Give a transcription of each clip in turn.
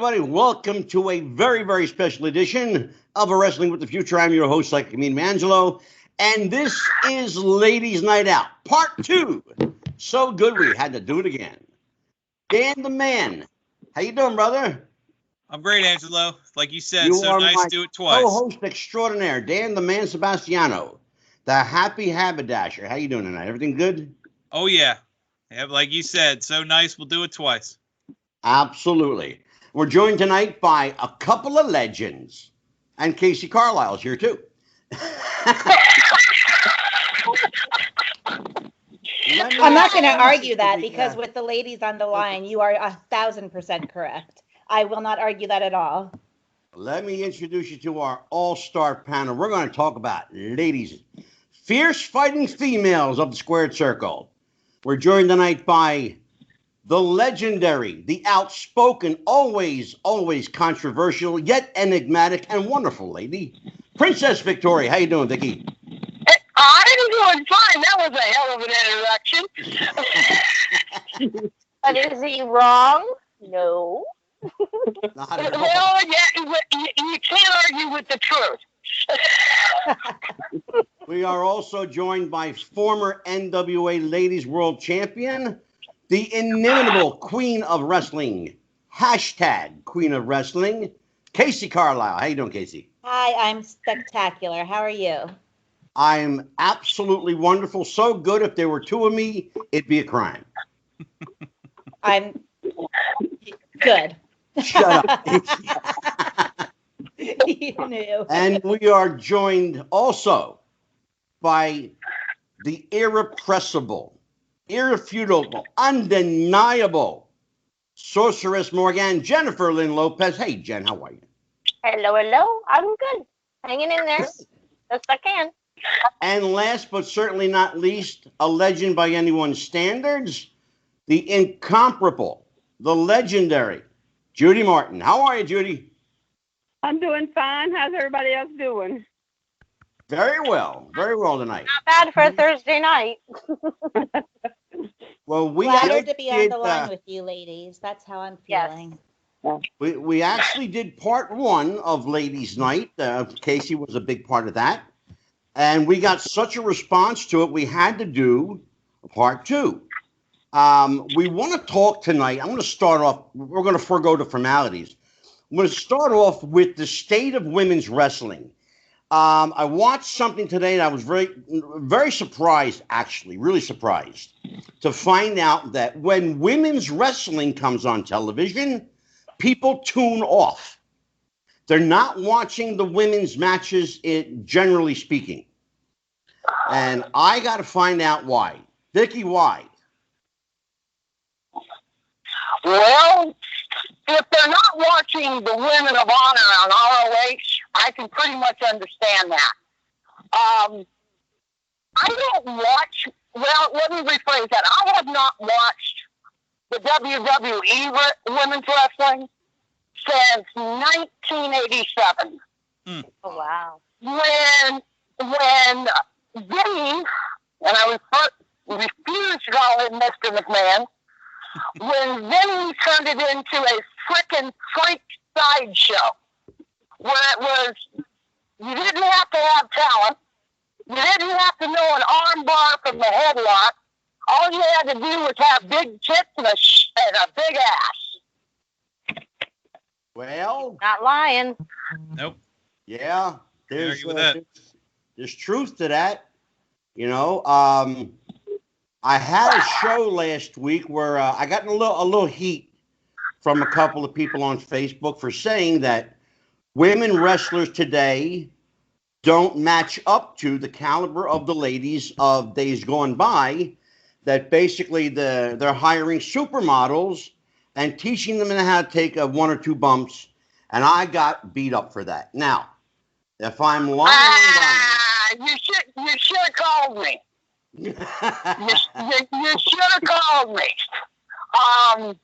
everybody. Welcome to a very, very special edition of A Wrestling with the Future. I'm your host, like Comedian Angelo, and this is Ladies Night Out, Part 2. So good we had to do it again. Dan the Man, how you doing, brother? I'm great, Angelo. Like you said, You so are nice my to do it twice. co-host extraordinaire, Dan the Man Sebastiano, the happy haberdasher. How you doing tonight? Everything good? Oh, yeah. Like you said, so nice, we'll do it twice. Absolutely. We're joined tonight by a couple of legends, and Kacee Carlisle's here too. I'm not going to argue that because with the ladies on the line, you are 1,000% correct. I will not argue that at all. Let me introduce you to our all-star panel. We're going to talk about ladies, fierce fighting females of the squared circle. We're joined tonight by the legendary, the outspoken, always controversial, yet enigmatic and wonderful lady, Princess Victoria. How you doing, Vicky? I'm doing fine. That was a hell of an introduction. But is he wrong? No. Not at all. Well, yeah, you can't argue with the truth. We are also joined by former NWA Ladies World Champion, the inimitable Queen of Wrestling, hashtag Queen of Wrestling, Kacee Carlisle. How you doing, Kacee? Hi, I'm spectacular. How are you? I'm absolutely wonderful. So good, if there were two of me, it'd be a crime. I'm good. Shut up. You knew. And we are joined also by the irrepressible, irrefutable, undeniable sorceress Morgan, Jennifer Lynn Lopez. Hey, Jen, how are you? Hello. I'm good. Hanging in there. Best I can. And last but certainly not least, a legend by anyone's standards, the incomparable, the legendary Judy Martin. How are you, Judy? I'm doing fine. How's everybody else doing? Very well tonight. Not bad for a Thursday night. Well, we Flattered to be on did, the line with you ladies. That's how I'm feeling. we actually did part 1 of Ladies Night. Kacee was a big part of that. And we got such a response to it, we had to do part 2. We want to talk tonight. I'm going to start off. We're going to forego the formalities. I'm going to start off with the state of women's wrestling. I watched something today and I was very surprised, actually, really surprised to find out that when women's wrestling comes on television, people tune off. They're not watching the women's matches, generally speaking. And I got to find out why. Vicky, why? Well, if they're not watching the Women of Honor on ROH, I can pretty much understand that. I don't watch, well, let me rephrase that. I have not watched the WWE women's wrestling since 1987. Oh, wow. When Vinny, and I refuse to call him Mr. McMahon, when Vinny turned it into a frickin' freak sideshow, where it was, you didn't have to have talent, you didn't have to know an arm bar from the headlock, all you had to do was have big tits and a big ass. Well, Not lying. Nope. yeah, Argue with that. there's truth to that. You know, I had a show last week where I got a little heat from a couple of people on Facebook for saying that women wrestlers today don't match up to the caliber of the ladies of days gone by, that basically they're hiring supermodels and teaching them how to take 1 or 2 bumps, and I got beat up for that. Now, if I'm lying, you should have called me. You should have called me. I'm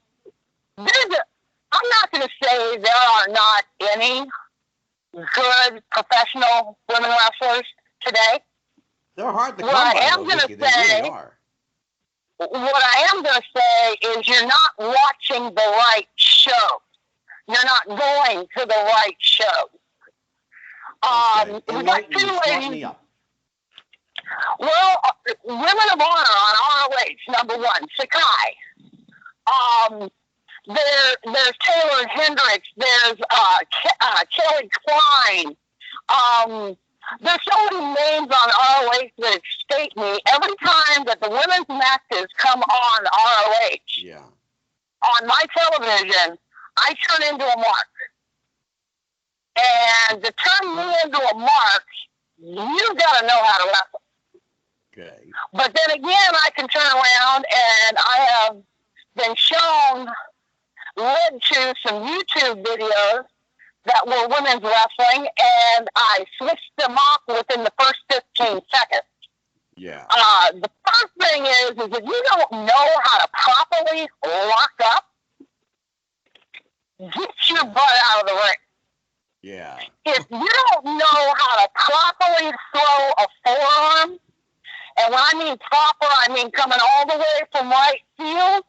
not going to say there are not any good professional women wrestlers today. They're hard to come What by, I am going to say, what I am going to say is you're not watching the right show. you're not going to the right show. Okay. We got Enlighten me, two start me ladies. up. Well, Women of Honor on ROH, number one, Kacee. There's Taylor Hendricks. There's Kelly Klein. There's so many names on ROH that escape me. Every time that the women's matches come on ROH, Yeah. on my television, I turn into a mark. And to turn me into a mark, you got to know how to wrestle. Okay. But then again, I can turn around and I have been shown, led to some YouTube videos that were women's wrestling, and I switched them off within the first 15 seconds. Yeah. The first thing is if you don't know how to properly lock up, get your butt out of the ring. Yeah. If you don't know how to properly throw a forearm, and when I mean proper, I mean coming all the way from right field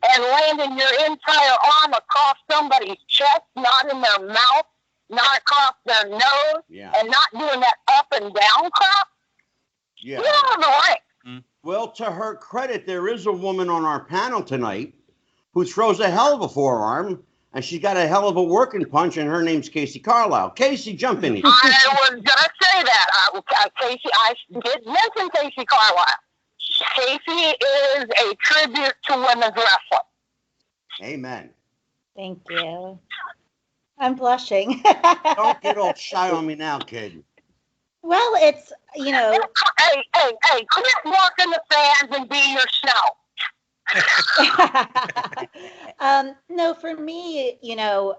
and landing your entire arm across somebody's chest, not in their mouth, not across their nose, Yeah. and not doing that up and down crap, Yeah. you're out of the ring. Well, to her credit, there is a woman on our panel tonight who throws a hell of a forearm, and she's got a hell of a working punch, and her name's Kacee Carlisle. Kacee, jump in here. I was going to say that. Kacee, I did mention Kacee Carlisle. Kacee is a tribute to women's wrestling. Amen. Thank you. I'm blushing. Don't get all shy on me now, kid. Well, it's, you know, Hey, quit walking the fans and be yourself. no, for me, you know,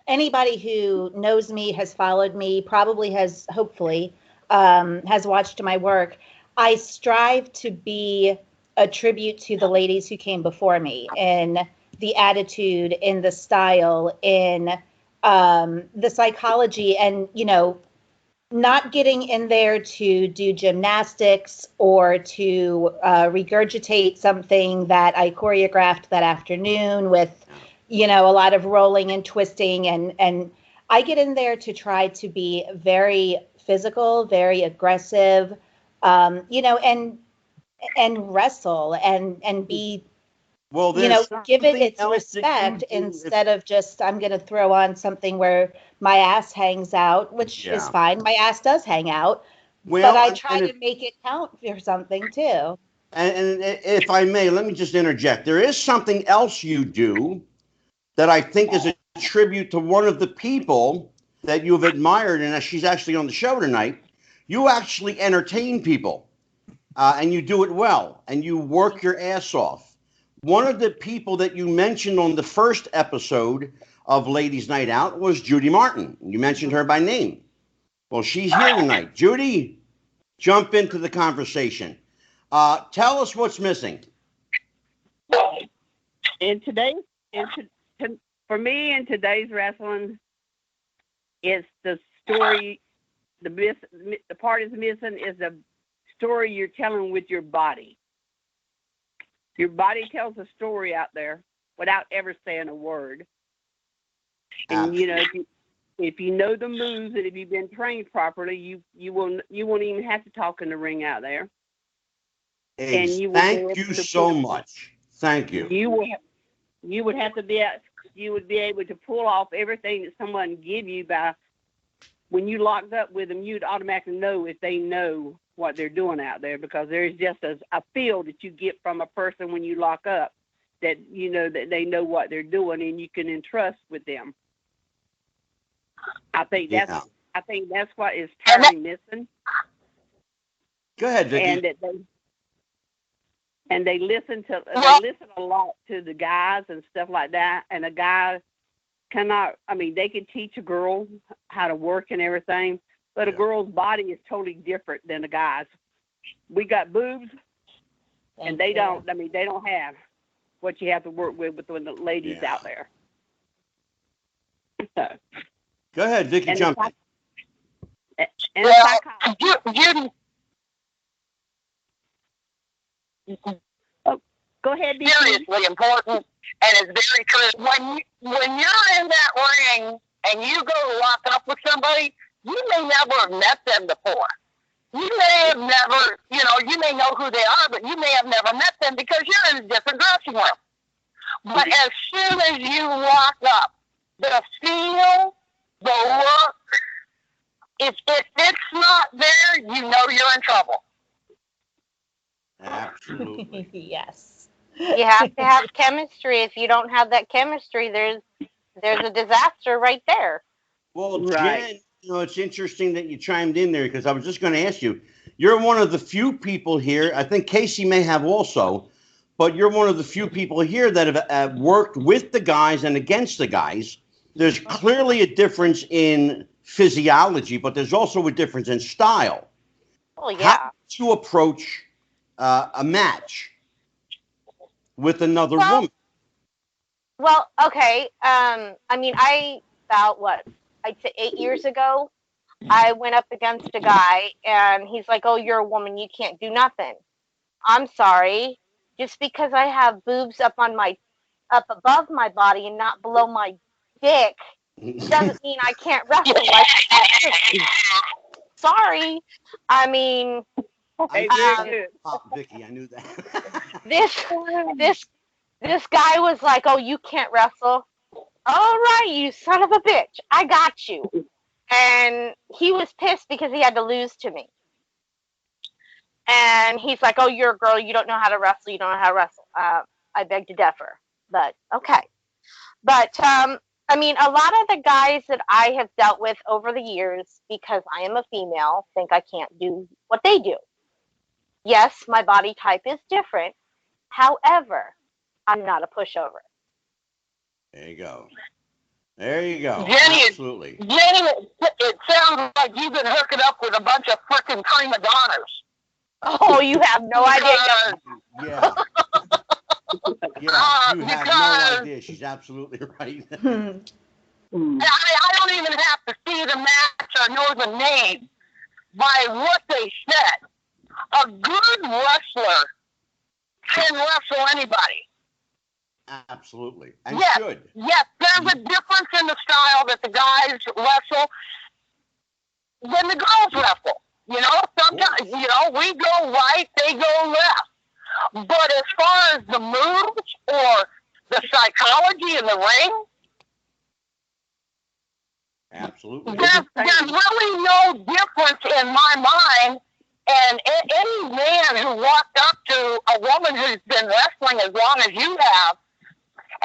anybody who knows me, has followed me, probably has, hopefully, has watched my work. I strive to be a tribute to the ladies who came before me in the attitude, in the style, in the psychology, and, you know, not getting in there to do gymnastics or to regurgitate something that I choreographed that afternoon with, you know, a lot of rolling and twisting. And I get in there to try to be very physical, very aggressive, you know, and wrestle and be, Well, you know, there's give it something its else that you respect do instead of just, I'm going to throw on something where my ass hangs out, which is Yeah. fine. My ass does hang out, Well, but I and- try and to make it count for something too. And if I may, let me just interject. There is something else you do that I think is a tribute to one of the people that you've admired, and she's actually on the show tonight. You actually entertain people, and you do it well, and you work your ass off. One of the people that you mentioned on the first episode of Ladies Night Out was Judy Martin. You mentioned her by name. Well, she's here tonight. Judy, jump into the conversation. Tell us what's missing. For me, in today's wrestling, it's the story. The part is missing is the story you're telling with your body. Your body tells a story out there without ever saying a word. And you know, if you know the moves and if you've been trained properly, you won't even have to talk in the ring out there. And you will Thank you so much. Thank you. You would be able to pull off everything that someone give you by when you locked up with them. You'd automatically know if they know what they're doing out there, because there's just a feel that you get from a person when you lock up, that you know that they know what they're doing and you can entrust with them. I think that's what is terribly missing. Go ahead, Vicky. And they listen a lot to the guys and stuff like that. And a guy they can teach a girl how to work and everything, but a girl's body is totally different than a guy's. We got boobs, and they don't have what you have to work with the ladies out there. So. Go ahead, Vicky, jump in. Judy. Oh, Go ahead, Dee. seriously important, and it's very true. When you're in that ring and you go to lock up with somebody, you may never have met them before. You may have never, you may know who they are, but you may have never met them because you're in a different dressing room. But as soon as you lock up, the feel, the look, if it's not there, you know you're in trouble. Absolutely. Yes. You have to have chemistry. If you don't have that chemistry, there's a disaster right there. Well, Right. Jen, it's interesting that you chimed in there because I was just going to ask you. You're one of the few people here. I think Kacee may have also, but you're one of the few people here that have worked with the guys and against the guys. There's clearly a difference in physiology, but there's also a difference in style. Oh yeah. How to approach a match with another Well, woman? Well, okay. I mean, I'd say 8 years ago, I went up against a guy, and he's like, "Oh, you're a woman, you can't do nothing." I'm sorry. Just because I have boobs up above my body and not below my dick doesn't mean I can't wrestle like that. Sorry. I mean, Hey, Vicky, I knew that. this guy was like, "Oh, you can't wrestle." All right, you son of a bitch. I got you. And he was pissed because he had to lose to me. And he's like, "Oh, you're a girl. You don't know how to wrestle. You don't know how to wrestle." I beg to differ, but okay. But I mean, a lot of the guys that I have dealt with over the years, because I am a female, think I can't do what they do. Yes, my body type is different. However, I'm not a pushover. There you go. There you go. Jenny, Absolutely. Jenny, it sounds like you've been hooking up with a bunch of freaking prima donnas. Oh, you have no idea. Yeah. Yeah, you have no idea. She's absolutely right. I don't even have to see the match or know the name. By what they said, a good wrestler can wrestle anybody. Absolutely. And Yes, should. yes, there's a difference in the style that the guys wrestle than the girls wrestle. Sometimes, we go right, they go left. But as far as the moves or the psychology in the ring, Absolutely. there's really no difference in my mind. And any man who walked up to a woman who's been wrestling as long as you have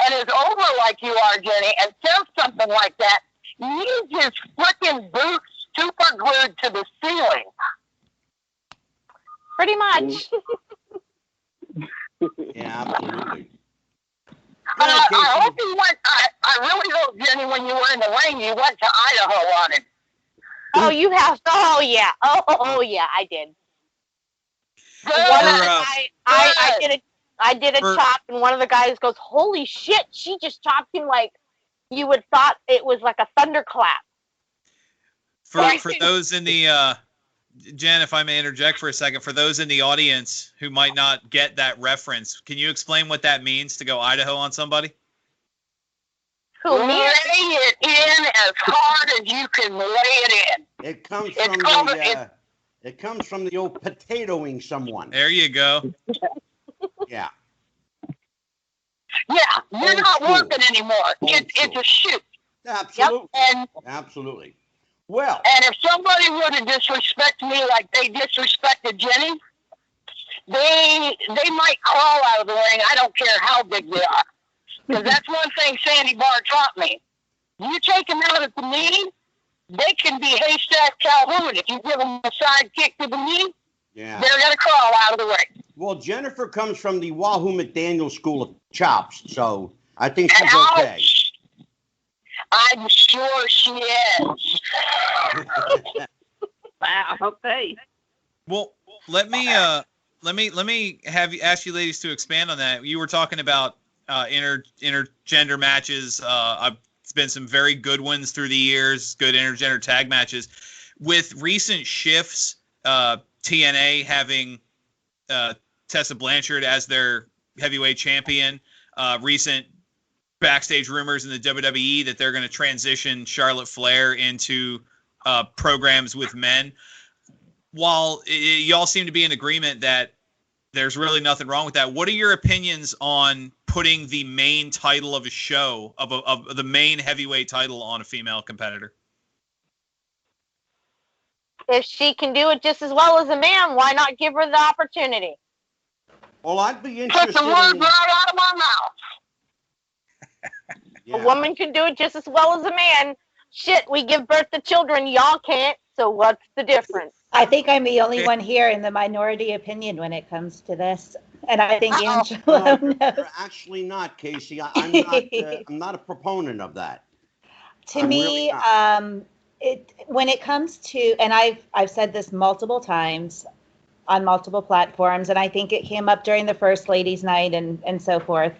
and is over like you are, Jenny, and says something like that, needs his freaking boots super glued to the ceiling. Pretty much. Yeah, absolutely. I hope you went. I really hope, Jenny, when you were in the ring, you went to Idaho on it. Oh, you have. Oh yeah. Oh yeah, I did. Good. I did a chop, and one of the guys goes, "Holy shit! She just chopped him like you would thought it was like a thunderclap." For those in the Jen, if I may interject for a second, for those in the audience who might not get that reference, can you explain what that means to go Idaho on somebody? Who, me? Lay it in as hard as you can lay it in. It comes from the old potatoing someone. There you go. Yeah. Yeah, you're not working anymore. It's a shoot. Absolutely. Yep. Absolutely. Well. And if somebody were to disrespect me like they disrespected Jenny, they might crawl out of the ring. I don't care how big they are. Because that's one thing Sandy Barr taught me. You take them out at the knee, they can be Haystack Calhoun. If you give them a side kick to the knee, they're going to crawl out of the ring. Well, Jennifer comes from the Wahoo McDaniel School of Chops, so I think she's okay. I'm sure she is. Wow. Okay. Well, let me ask you ladies to expand on that. You were talking about intergender matches. It's been some very good ones through the years, good intergender tag matches. With recent shifts, TNA having Tessa Blanchard as their heavyweight champion. Recent backstage rumors in the WWE that they're going to transition Charlotte Flair into programs with men. While y'all seem to be in agreement that there's really nothing wrong with that, what are your opinions on putting the main title of a show, of the main heavyweight title, on a female competitor? If she can do it just as well as a man, why not give her the opportunity? Well, I'd be Took interested the words in... right out of my mouth. Yeah. A woman can do it just as well as a man. Shit, we give birth to children, y'all can't, so what's the difference? I think I'm the only one here in the minority opinion when it comes to this. And I think No, Angelo knows. you're actually not, Kacee. I'm not a proponent of that. To I'm me, really not. when it comes to, and I've said this multiple times on multiple platforms, and I think it came up during the first ladies' night and so forth.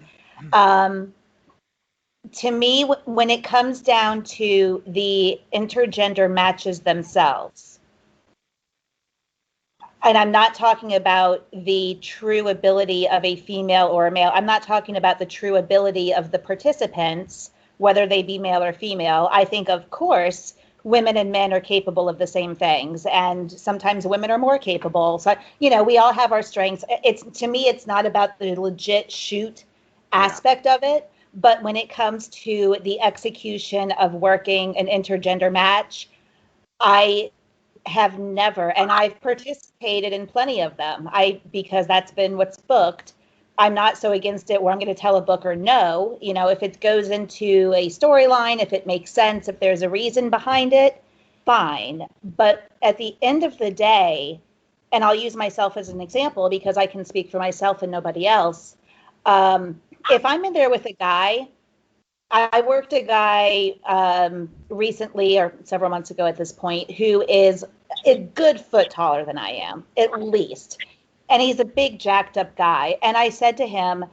To me, when it comes down to the intergender matches themselves, and I'm not talking about the true ability of a female or a male. I'm not talking about the true ability of the participants, whether they be male or female. I think, of course, women and men are capable of the same things, and sometimes women are more capable. So, we all have our strengths. To me, it's not about the legit shoot aspect of it, but when it comes to the execution of working an intergender match, I have never, and I've participated in plenty of them, because that's been what's booked. I'm not so against it where I'm going to tell a booker no. If it goes into a storyline, if it makes sense, if there's a reason behind it, fine. But at the end of the day, and I'll use myself as an example because I can speak for myself and nobody else. If I'm in there with a guy, I worked a guy recently, or several months ago at this point, who is a good foot taller than I am, at least. And he's a big jacked up guy. And I said to him,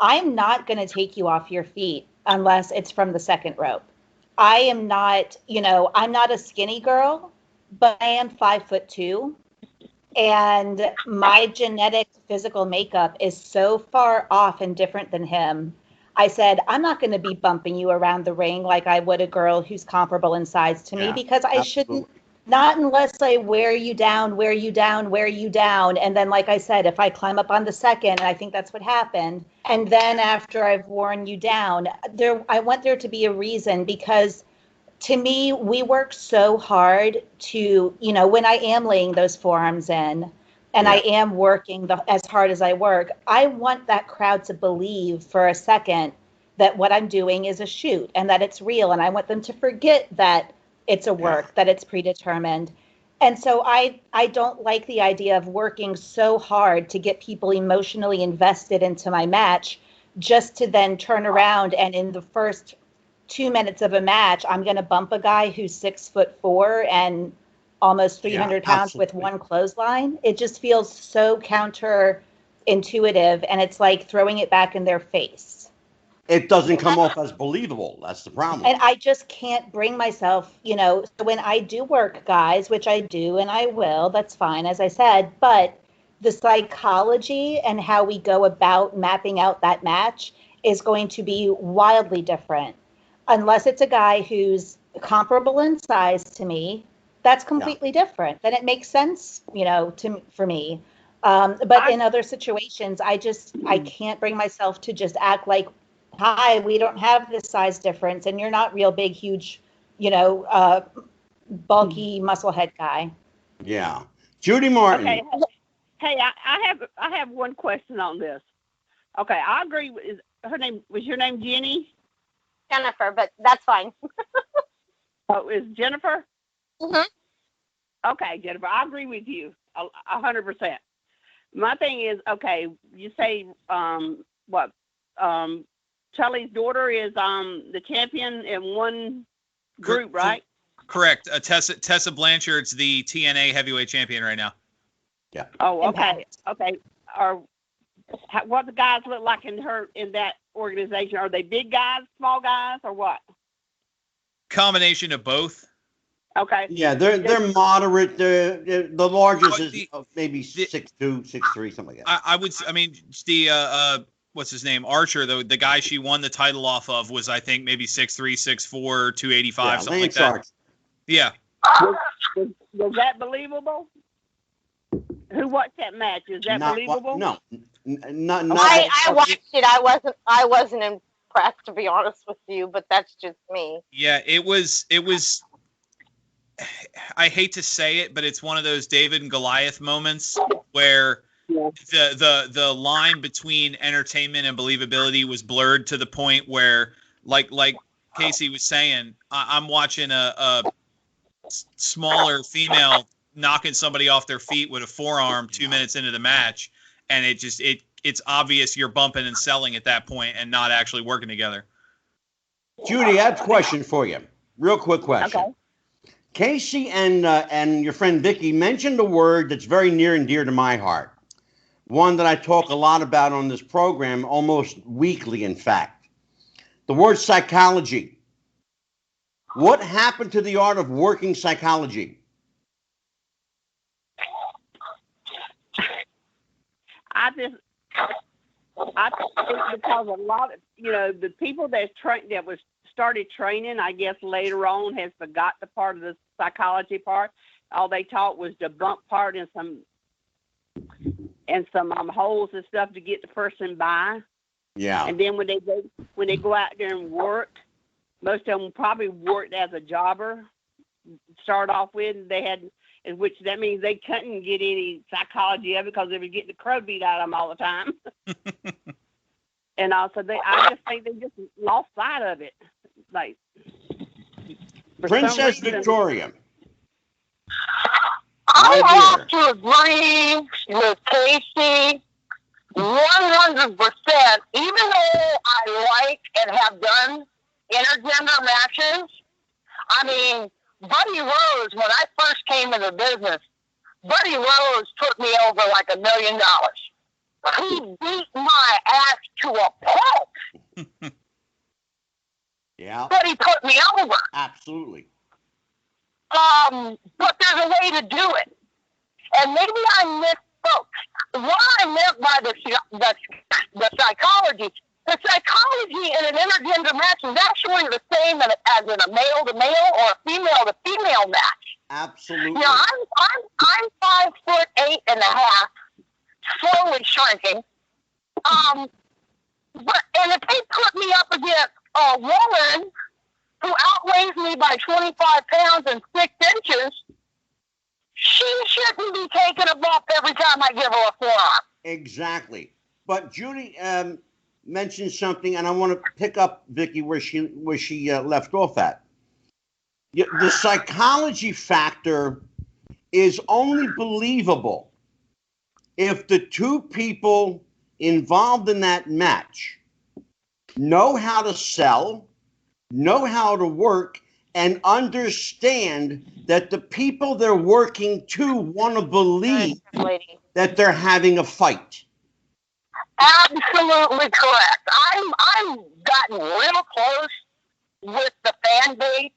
I'm not going to take you off your feet unless it's from the second rope. I am not, I'm not a skinny girl, but I am 5'2". And my genetic physical makeup is so far off and different than him. I said, I'm not going to be bumping you around the ring like I would a girl who's comparable in size to me, because I shouldn't, not unless I wear you down. And then, like I said, if I climb up on the second, and I think that's what happened, and then after I've worn you down, I want there to be a reason, because to me, we work so hard to, when I am laying those forearms in, and I am working as hard as I work, I want that crowd to believe for a second that what I'm doing is a shoot and that it's real. And I want them to forget that it's a work, that it's predetermined. And so I don't like the idea of working so hard to get people emotionally invested into my match, just to then turn around and in the first 2 minutes of a match, I'm going to bump a guy who's 6'4" and almost 300 pounds with one clothesline. It just feels so counterintuitive, and it's like throwing it back in their face. It doesn't come off as believable. That's the problem. And I just can't bring myself, when I do work guys, which I do and I will, that's fine, as I said, but the psychology and how we go about mapping out that match is going to be wildly different. Unless it's a guy who's comparable in size to me, that's completely different. Then it makes sense, for me. But in other situations, I can't bring myself to just act like, hi, we don't have this size difference, and you're not real big, huge, bulky musclehead guy. Yeah, Judy Martin. Okay. Hey, I have one question on this. Okay, I agree. Was your name Jenny? Jennifer, but that's fine. Oh, is Jennifer? Mm-hmm. Okay, Jennifer, I agree with you 100%. My thing is, okay, you say Charlie's daughter is the champion in one group, right? Correct. Tessa Blanchard's the TNA heavyweight champion right now. Yeah. Oh, okay. Okay. What the guys look like in that organization? Are they big guys, small guys, or what? Combination of both. Okay. Yeah, they're moderate. The largest is maybe 6'2", 6'3", something like that. I mean, the what's his name, Archer, the guy she won the title off of was, I think, maybe 6'3", 6'4", 285, something like that. Archer. Yeah. Was that believable? Who watched that match? Is that believable? No. Not. I watched it. I wasn't impressed, to be honest with you, but that's just me. Yeah, it was. I hate to say it, but it's one of those David and Goliath moments where the line between entertainment and believability was blurred to the point where, like Kacee was saying, I'm watching a smaller female knocking somebody off their feet with a forearm 2 minutes into the match, and it's obvious you're bumping and selling at that point and not actually working together. Judy, I have a question for you. Real quick question. Okay. Kacee and your friend Vicky mentioned a word that's very near and dear to my heart. One that I talk a lot about on this program, almost weekly, in fact. The word psychology. What happened to the art of working psychology? I think because a lot of, the people that started training, I guess later on, has forgot the part of the psychology part. All they taught was the bump part and some holes and stuff to get the person by. Yeah. And then when they go out there and work, most of them probably worked as a jobber. Start off with, which that means they couldn't get any psychology of it because they were getting the crow beat out of them all the time. And also, I just think they just lost sight of it. Like Princess Victoria. I have to agree with Kacee 100%. Even though I like and have done intergender matches, I mean, Buddy Rose, when I first came into business, Buddy Rose took me over like $1 million. He beat my ass to a pulp. Yeah. But he put me over. Absolutely. But there's a way to do it. And maybe I misspoke. What I meant by the psychology, the psychology in an intergender match is actually the same as in a male-to-male or a female-to-female match. Absolutely. I'm 5'8.5", slowly shrinking. And if they put me up against a woman who outweighs me by 25 pounds and 6 inches, she shouldn't be taking a bump every time I give her a forearm. Exactly. But Judy mentioned something, and I want to pick up Vicky where she left off at. The psychology factor is only believable if the two people involved in that match know how to sell, know how to work, and understand that the people they're working to want to believe that they're having a fight. Absolutely correct. I've gotten real close with the fan base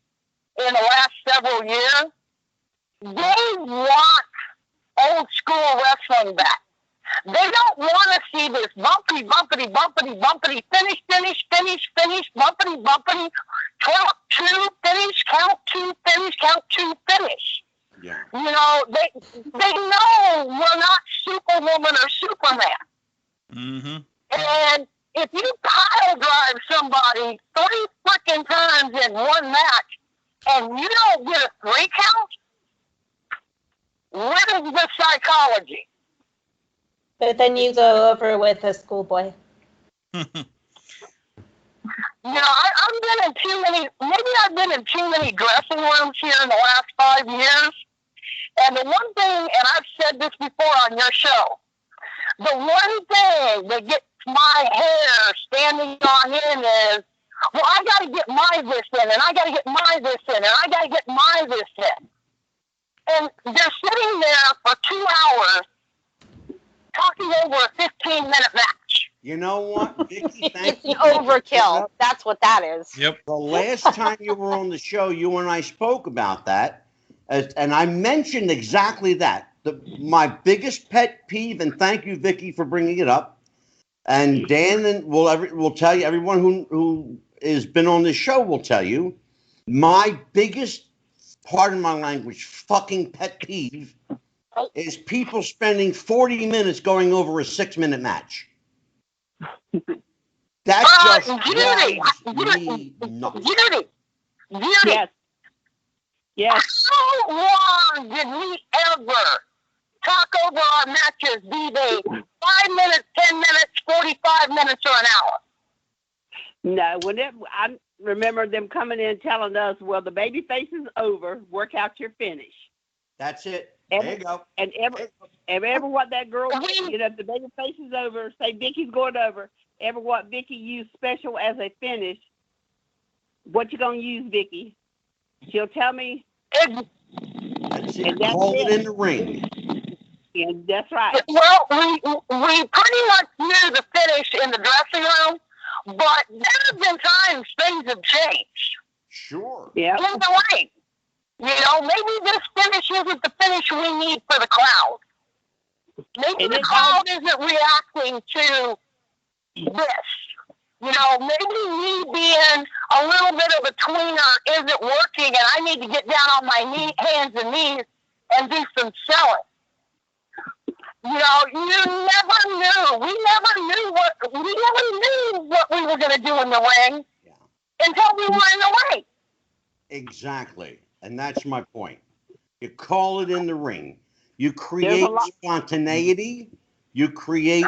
in the last several years. They want old school wrestling back. They don't want to see this bumpity, finish, bumpity, count two, finish, count two, finish. Yeah. They know we're not Superwoman or Superman. Mm-hmm. And if you pile drive somebody 3 freaking times in one match and you don't get a 3 count, where is the psychology? But then you go over with a schoolboy. I've been in too many dressing rooms here in the last 5 years. And the one thing, and I've said this before on your show, the one thing that gets my hair standing on end is, well, I got to get my this in, and I got to get my this in, and I got to get my this in. And they're sitting there for 2 hours talking over a 15-minute match. You know what, Vicky? It's an overkill. That's what that is. Yep. The last time you were on the show, you and I spoke about that, and I mentioned exactly that. My biggest pet peeve, and thank you, Vicky, for bringing it up, And Dan will tell you, everyone who has been on this show will tell you, my biggest, pardon my language, fucking pet peeve is people spending 40 minutes going over a 6-minute match. That just drives me nuts. Judy. Yes. How long did we ever talk over our matches, be they 5 minutes, 10 minutes, 45 minutes, or an hour? No, I remember them coming in telling us, well, the baby face is over, work out your finish. That's it. There you go. And ever what that girl, if the baby face is over, say Vicky's going over, ever what Vicky used special as a finish, what you going to use, Vicky? She'll tell me. That's it. Call it in the ring. And that's right. Well, we pretty much knew the finish in the dressing room, but there have been times things have changed. Sure. Yeah. In the ring. Maybe this finish isn't the finish we need for the crowd. Maybe the crowd isn't reacting to this. Maybe me being a little bit of a tweener isn't working, and I need to get down on my hands and knees and do some selling. You never knew. We never knew what we were going to do in the ring until we were in the ring. Exactly. And that's my point. You call it in the ring. You create spontaneity. You create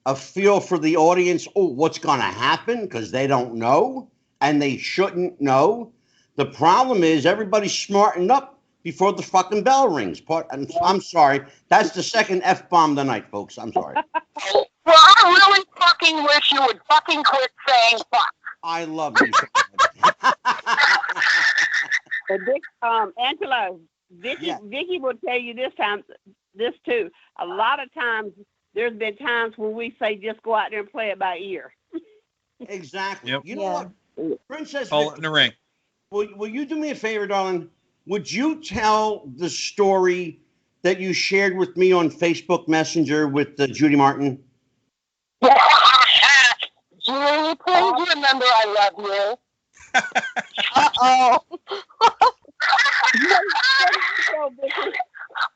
a feel for the audience. Oh, what's going to happen? Because they don't know, and they shouldn't know. The problem is everybody's smarting up before the fucking bell rings. I'm sorry. That's the second F-bomb tonight, folks. I'm sorry. Well, I really fucking wish you would fucking quit saying fuck. I love you so much. Angela, Vicky will tell you this too. A lot of times, there's been times when we say just go out there and play it by ear. Exactly. Yep. You know what, Princess? Call it in the ring. Will you do me a favor, darling? Would you tell the story that you shared with me on Facebook Messenger with Judy Martin? Judy, please remember I love you. Uh-oh.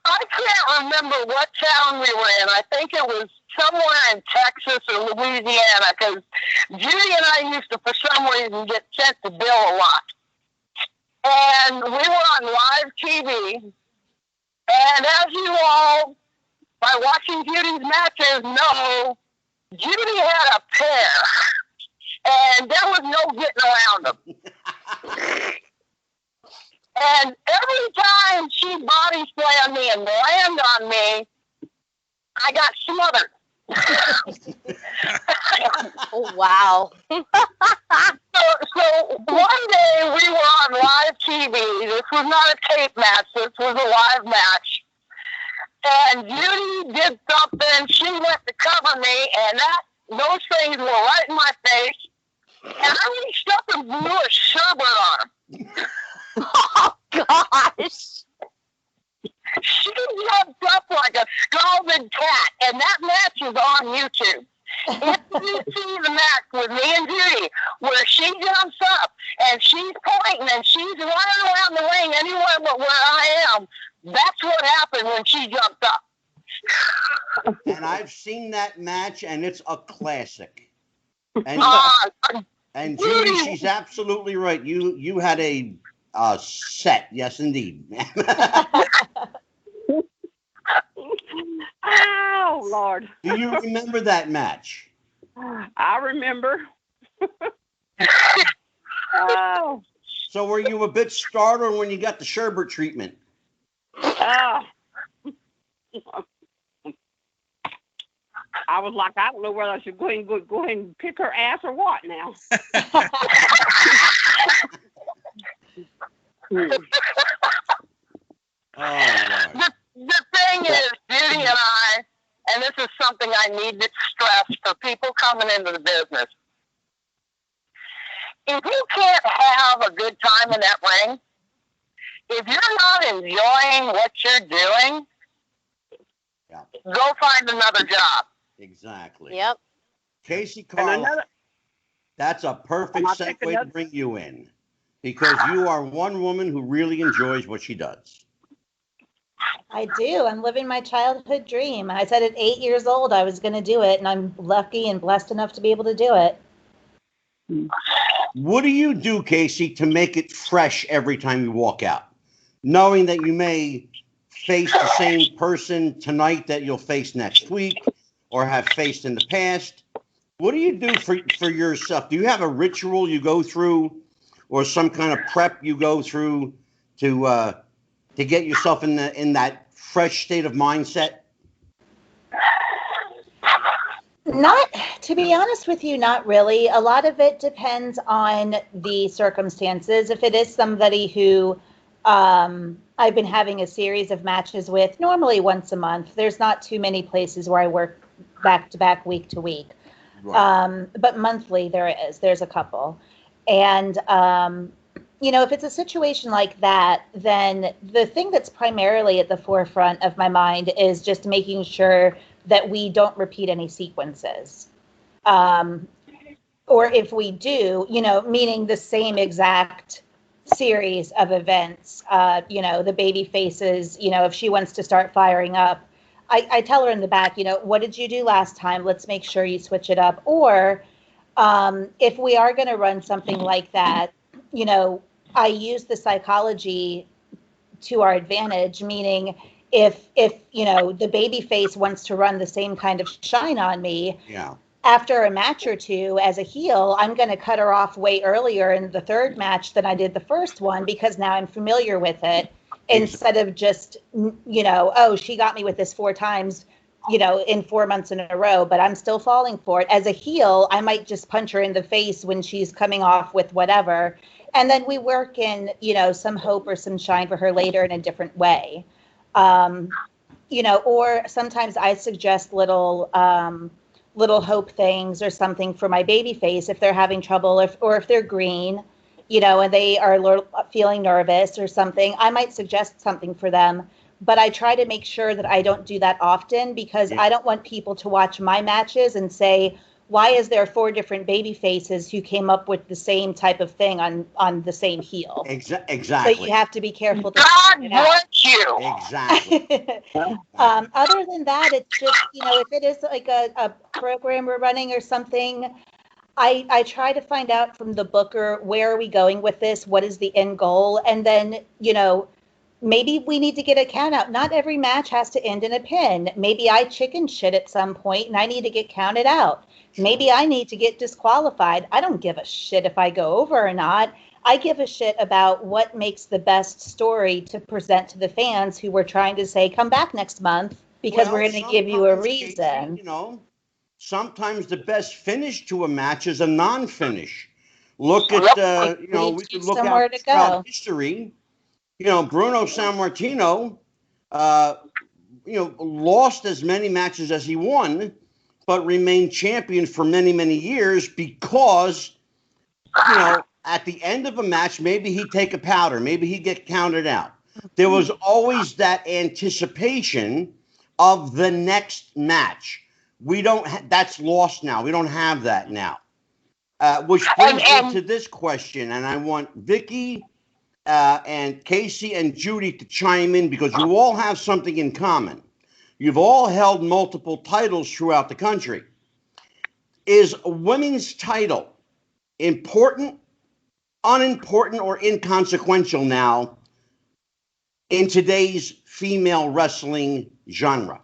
I can't remember what town we were in. I think it was somewhere in Texas or Louisiana, because Judy and I used to, for some reason, get sent to Bill a lot. And we were on live TV. And as you all, by watching Judy's matches, know, Judy had a pair. And there was no getting around them. And every time she body slammed me and landed on me, I got smothered. Oh, wow. So one day we were on live TV. This was not a tape match. This was a live match. And Judy did something. She went to cover me, and those things were right in my face. And I reached up and blew a sherbet on her. Oh, gosh. She jumped up like a scalded cat, and that match is on YouTube. If you see the match with me and Judy, where she jumps up and she's pointing and she's running around the ring anywhere but where I am, that's what happened when she jumped up. And I've seen that match, and it's a classic. And Judy, she's absolutely right. You had a set, yes, indeed. Oh, Lord. Do you remember that match? I remember. Oh. So were you a bit startled when you got the sherbet treatment? I was like, I don't know whether I should go ahead and pick her ass or what now. The thing is, Judy and I, and this is something I need to stress for people coming into the business, if you can't have a good time in that ring, if you're not enjoying what you're doing, go find another job. Exactly. Yep. Kacee, And Carlisle, another, that's a perfect I'll take segue to another- bring you in, because you are one woman who really enjoys what she does. I do. I'm living my childhood dream. I said at 8 years old I was going to do it, and I'm lucky and blessed enough to be able to do it. What do you do, Kacee, to make it fresh every time you walk out, knowing that you may face the same person tonight that you'll face next week or have faced in the past? What do you do for yourself? Do you have a ritual you go through or some kind of prep you go through to get yourself in that fresh state of mindset? Not, to be honest with you, not really. A lot of it depends on the circumstances. If it is somebody who I've been having a series of matches with, normally once a month, there's not too many places where I work back to back, week to week. Right. But monthly there's a couple. And, if it's a situation like that, then the thing that's primarily at the forefront of my mind is just making sure that we don't repeat any sequences. Or if we do, meaning the same exact series of events, the baby faces, if she wants to start firing up, I tell her in the back, what did you do last time? Let's make sure you switch it up. Or if we are going to run something like that, I use the psychology to our advantage, meaning if the baby face wants to run the same kind of shine on me, Yeah. after a match or two as a heel, I'm going to cut her off way earlier in the third match than I did the first one, because now I'm familiar with it, instead of just, oh, she got me with this 4 times, in 4 months in a row, but I'm still falling for it. As a heel, I might just punch her in the face when she's coming off with whatever. And then we work in, some hope or some shine for her later in a different way. Or sometimes I suggest little hope things or something for my baby face if they're having trouble, or if they're green, and they are feeling nervous or something. I might suggest something for them, but I try to make sure that I don't do that often, because I don't want people to watch my matches and say, why is there 4 different baby faces who came up with the same type of thing on the same heel? Exactly. So you have to be careful. God bless you. Exactly. Other than that, it's just, if it is like a program we're running or something, I try to find out from the booker, where are we going with this? What is the end goal? And then, maybe we need to get a count out. Not every match has to end in a pin. Maybe I chicken shit at some point and I need to get counted out. Maybe I need to get disqualified. I don't give a shit if I go over or not. I give a shit about what makes the best story to present to the fans who were trying to say, come back next month, because we're going to give you a reason. Kacee, sometimes the best finish to a match is a non-finish. Look at, we could look out throughout history. Bruno Sammartino, lost as many matches as he won, but remained champion for many, many years because, at the end of a match, maybe he'd take a powder, maybe he'd get counted out. There was always that anticipation of the next match. That's lost now. We don't have that now. Which brings me to this question, and I want Vicky and Kacee and Judy to chime in, because you all have something in common. You've all held multiple titles throughout the country. Is a women's title important, unimportant, or inconsequential now in today's female wrestling genre?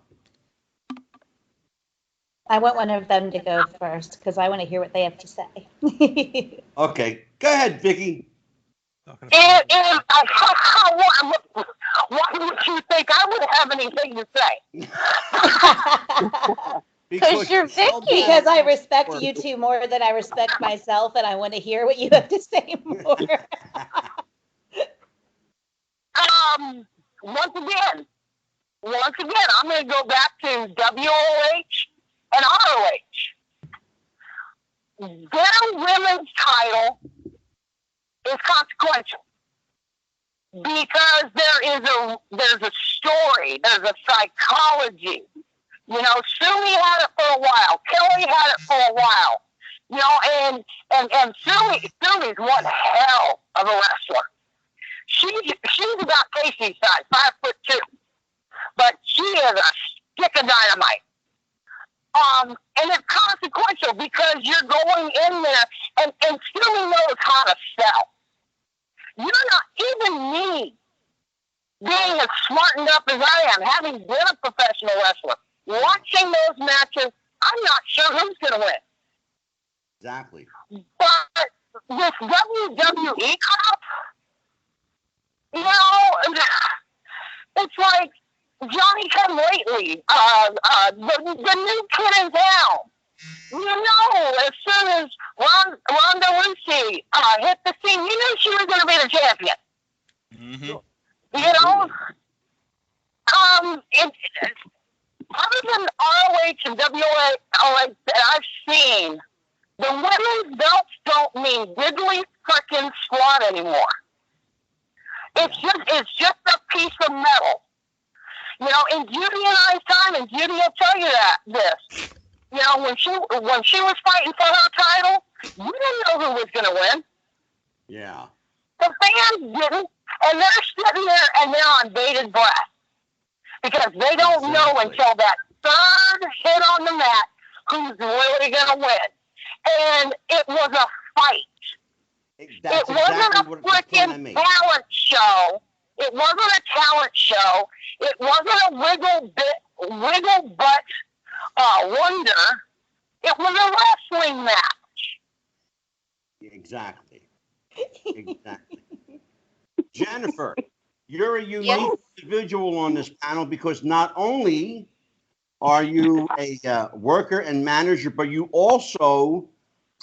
I want one of them to go first, because I want to hear what they have to say. Okay, go ahead, Vicky. Why would you think I would have anything to say? Because you're Vicky. Because I respect you two more than I respect myself, and I want to hear what you have to say more. Once again, I'm going to go back to WOH and ROH. Their women's title is consequential, because there's a story, there's a psychology You know, Sumi had it for a while. Kelly had it for a while. You know, and Sumi's one hell of a wrestler. She's about Kacee's size, 5'2", but she is a stick of dynamite. And it's consequential because you're going in there, and Sumi knows how to sell. You're not, even me, being as smartened up as I am, having been a professional wrestler, watching those matches, I'm not sure who's going to win. Exactly. But this WWE crap, you know, it's like Johnny Come Lately, the new kid in town. You know, as soon as Ronda Rousey hit the scene, you knew she was going to be the champion. Mm-hmm. You know, other than ROH and WA that I've seen, the women's belts don't mean diddly frickin' squat anymore. It's just a piece of metal. You know, in Judy and I's time, and Judy will tell you this. You know, when she was fighting for her title, you didn't know who was going to win. Yeah. The fans didn't, and they're sitting there and they're on bated breath because they don't know until that third hit on the mat who's really going to win. And it was a fight. That's it wasn't exactly a freaking talent show. It wasn't a talent show. It wasn't a wiggle butt wonder. It was a wrestling match. Exactly. Exactly. Jennifer, you're a unique individual on this panel because not only are you a worker and manager, but you also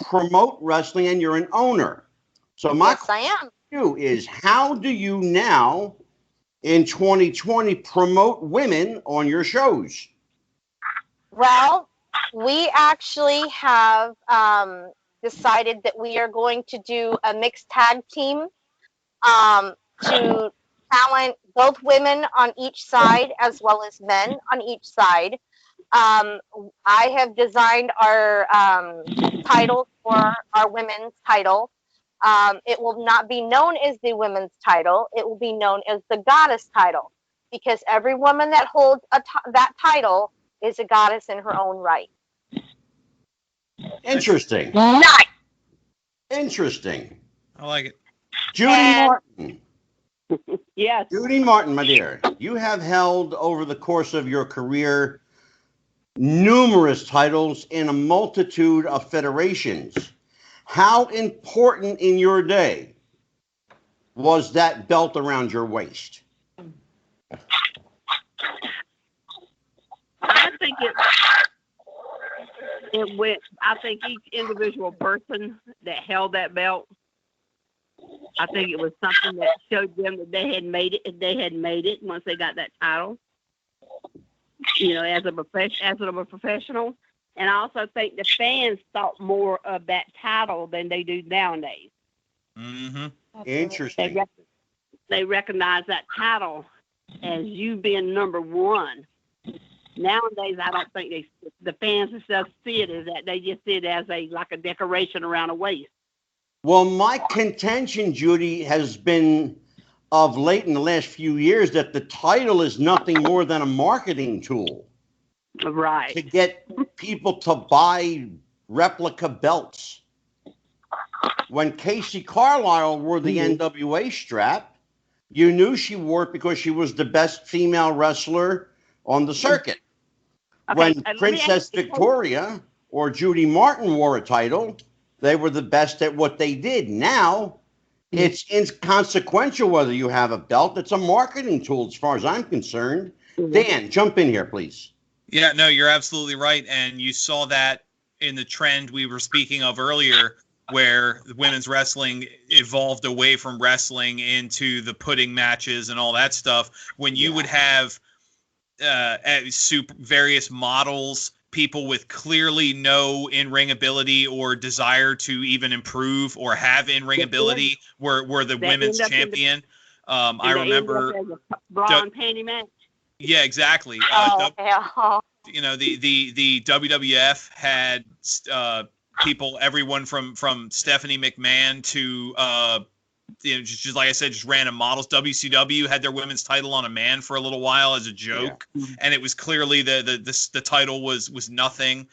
promote wrestling and you're an owner. So my question to you is, how do you now in 2020 promote women on your shows? Well, we actually have decided that we are going to do a mixed tag team to talent both women on each side as well as men on each side. I have designed our title for our women's title. It will not be known as the women's title. It will be known as the goddess title because every woman that holds that title is a goddess in her own right. Interesting. Nice. Interesting. I like it. Judy Martin. Yes. Judy Martin, my dear, you have held over the course of your career numerous titles in a multitude of federations. How important in your day was that belt around your waist? I think it went. I think each individual person that held that belt, I think it was something that showed them that they had made it. They had made it once they got that title. You know, as a professional, and I also think the fans thought more of that title than they do nowadays. Mm-hmm. Interesting. They recognize that title as you being number one. Nowadays, I don't think the fans and stuff see it as that. They just see it as like a decoration around a waist. Well, my contention, Judy, has been of late in the last few years that the title is nothing more than a marketing tool. Right. To get people to buy replica belts. When Kacee Carlisle wore the NWA strap, you knew she wore it because she was the best female wrestler on the circuit. Okay, When Princess Victoria or Judy Martin wore a title, they were the best at what they did. Now, it's inconsequential whether you have a belt. It's a marketing tool as far as I'm concerned. Dan, jump in here, please. Yeah, no, you're absolutely right. And you saw that in the trend we were speaking of earlier, where the women's wrestling evolved away from wrestling into the pudding matches and all that stuff. When you would have various models, people with clearly no in-ring ability or desire to even improve or have in-ring ability were the women's champion. I remember bra and panty match. Yeah, exactly. You know, the WWF had people, everyone from Stephanie McMahon to just like I said, just random models. WCW had their women's title on a man for a little while as a joke, and it was clearly the title was nothing.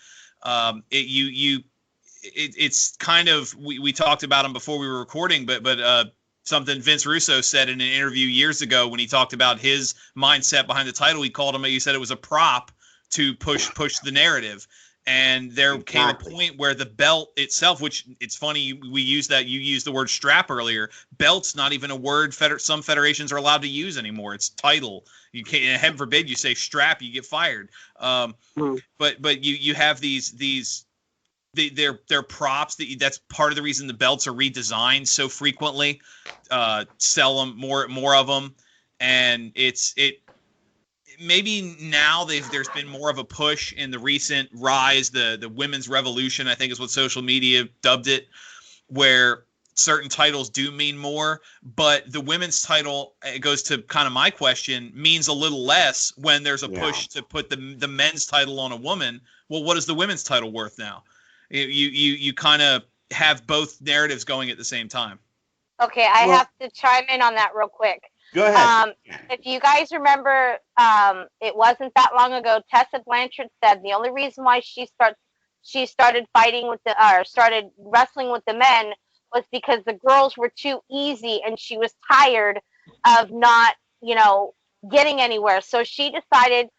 It's kind of, we talked about him before we were recording, but something Vince Russo said in an interview years ago when he talked about his mindset behind the title. He said it was a prop to push the narrative. And there came a point where the belt itself, which it's funny we use that, you used the word strap earlier. Belt's not even a word some federations are allowed to use anymore. It's title. You can't, heaven forbid you say strap, you get fired. But you have they're props. That's part of the reason the belts are redesigned so frequently. Sell them more of them, and maybe now there's been more of a push in the recent rise, the women's revolution, I think is what social media dubbed it, where certain titles do mean more, but the women's title, it goes to kind of my question, means a little less when there's a push to put the men's title on a woman. Well, what is the women's title worth now? You kind of have both narratives going at the same time. Okay, I have to chime in on that real quick. Go ahead. If you guys remember, it wasn't that long ago, Tessa Blanchard said the only reason why she started started wrestling with the men was because the girls were too easy and she was tired of not, getting anywhere. So she decided,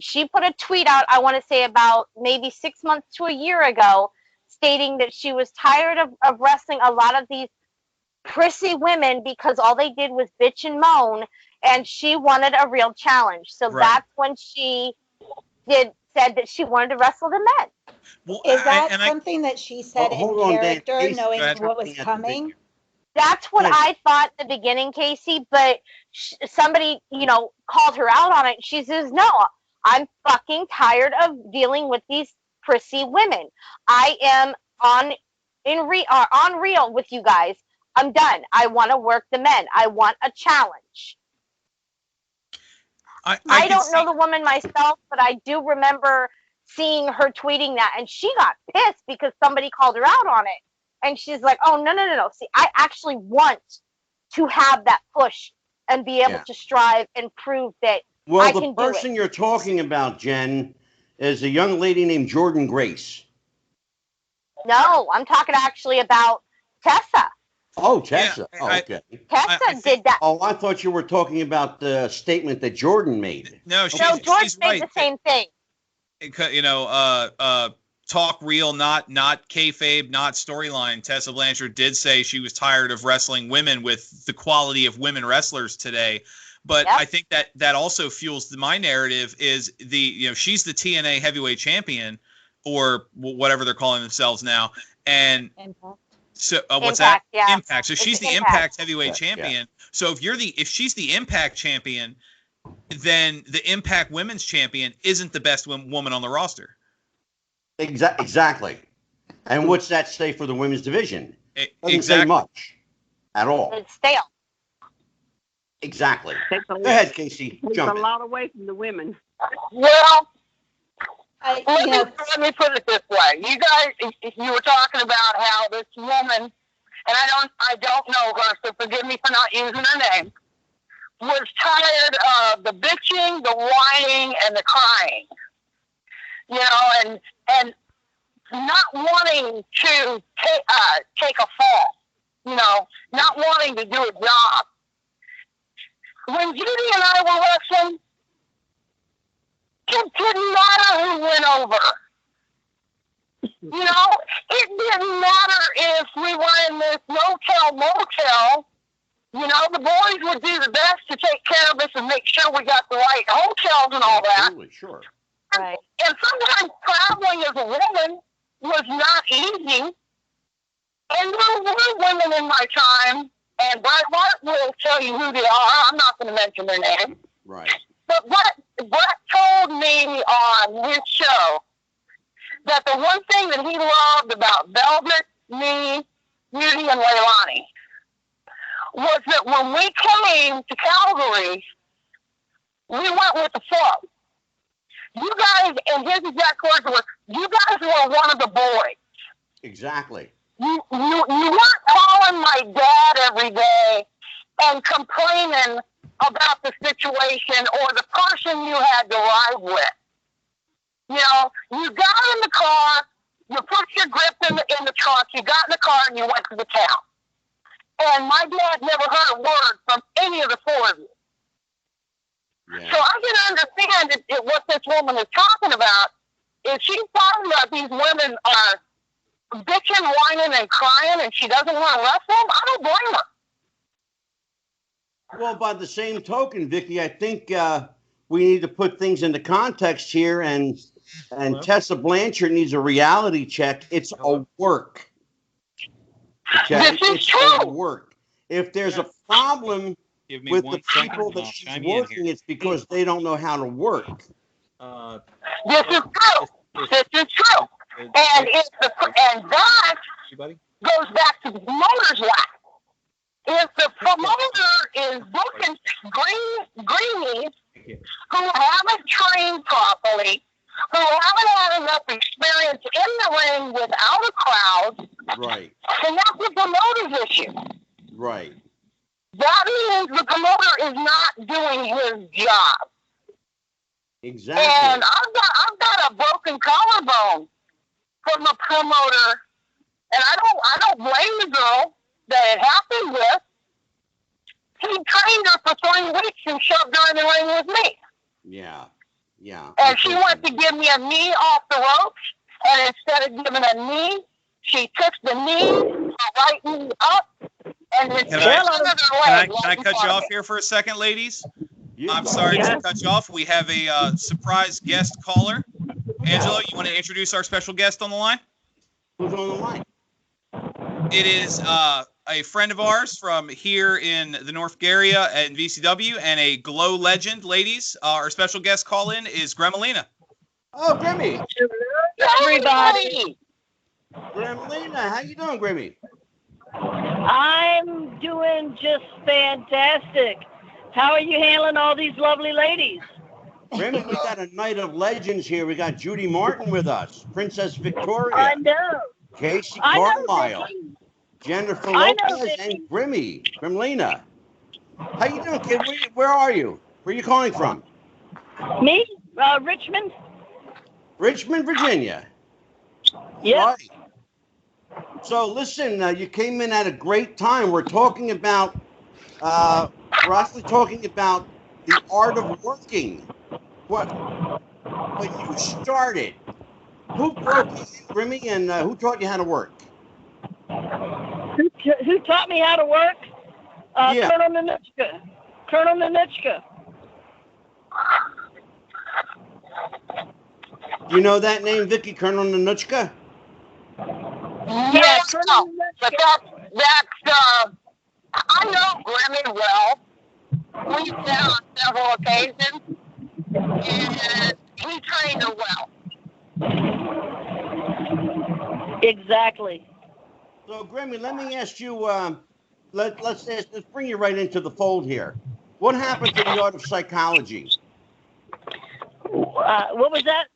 she put a tweet out, I want to say about maybe 6 months to a year ago, stating that she was tired of wrestling a lot of these prissy women because all they did was bitch and moan, and she wanted a real challenge. So that's when she said that she wanted to wrestle the men. Well, is that something that she said in character, knowing what was coming? That's what I thought at the beginning, Kacee, but somebody, called her out on it. She says, no, I'm fucking tired of dealing with these prissy women. I am on real with you guys. I'm done. I want to work the men. I want a challenge. I don't know the woman myself, but I do remember seeing her tweeting that, and she got pissed because somebody called her out on it. And she's like, oh, no. See, I actually want to have that push and be able to strive and prove that I can do it. Well, the person you're talking about, Jen, is a young lady named Jordan Grace. No, I'm talking actually about Tessa. Oh, Tessa. Yeah, okay. Tessa did that. Oh, I thought you were talking about the statement that Jordan made. No, Jordan made the same thing. Talk real, not kayfabe, not storyline. Tessa Blanchard did say she was tired of wrestling women with the quality of women wrestlers today. But I think that also fuels my narrative is she's the TNA heavyweight champion, or whatever they're calling themselves now. And so what's that? Yeah. Impact. So she's the Impact heavyweight champion. Yeah. So if she's the Impact champion, then the Impact women's champion isn't the best woman on the roster. Exactly. And what's that say for the women's division? Doesn't say much at all. It's stale. Exactly. Go ahead, Kacee. Takes a lot away from the women. Well, let me put it this way. You guys, you were talking about how this woman, and I don't know her, so forgive me for not using her name, was tired of the bitching, the whining, and the crying. And not wanting to take a fall. Not wanting to do a job. When Judy and I were wrestling, it didn't matter who went over. It didn't matter if we were in this motel. The boys would do the best to take care of us and make sure we got the right hotels and all that. Absolutely, sure. Right. And sometimes traveling as a woman was not easy. And there were women in my time, and Brett will tell you who they are. I'm not going to mention their name. Right. But Brett told me on his show that the one thing that he loved about Velvet, me, Judy, and Leilani was that when we came to Calgary, we went with the flow. You guys, and his exact words were, you guys were one of the boys. Exactly. You weren't calling my dad every day and complaining about the situation or the person you had to ride with. You know, you got in the car, you put your grip in the trunk, you got in the car, and you went to the town. And my dad never heard a word from any of the four of you. Yeah. So I can understand what this woman is talking about. If she's talking about these women are bitching, whining, and crying, and she doesn't want to wrestle them, I don't blame her. Well, by the same token, Vicky, I think we need to put things into context here, and Tessa Blanchard needs a reality check. It's a work. Okay? This is It's true. a work. If there's a problem Give me with one the second people and that I'll she's chime you in working, here. it's because they don't know how to work. This is true. This is true. And that Everybody? goes back to the promoter's lack. If the promoter is booking greenies who haven't trained properly, who haven't had enough experience in the ring without a crowd, Right. then that's the promoter's issue. Right. That means the promoter is not doing his job. Exactly. And I've got a broken collarbone from a promoter, and I don't blame the girl that it happened with. He trained her for 3 weeks and shoved her in the ring with me. Yeah. Yeah. And she went to give me a knee off the ropes, and instead of giving a knee, she took the knee, right knee up, and then Can I cut you off here for a second, ladies? Yeah. I'm sorry to cut you off. We have a surprise guest caller. Angelo, you want to introduce our special guest on the line? Who's on the line? It is a friend of ours from here in the North area at VCW and a Glow legend, ladies. Our special guest call-in is Gremlina. Oh, Grimmy. Everybody. Gremlina, how you doing, Grimmy? I'm doing just fantastic. How are you handling all these lovely ladies? Grimmy, we got a night of legends here. We got Judy Martin with us, Princess Victoria, I know. Kacee, I know, Carlisle, Vicky. Jennifer I know, Lopez, Vicky. and Grimmy. Gremlina. How you doing, kid? Where are you? Where are you calling from? Me? Richmond? Richmond, Virginia. Yep. Right. So listen, you came in at a great time. We're talking about, we're actually talking about the art of working. When you started, who broke you in, Grimmy, and who taught you how to work? Who taught me how to work? Yeah. Colonel Nanichka. Colonel Nanichka. You know that name, Vicky? Colonel Nanuchka? Yeah, Colonel No, but that's I know Grimmy well. We've met on several occasions, and he trained her well. Exactly. So, Grimmy, let me ask you, let's bring you right into the fold here. What happened to the art of psychology? What was that?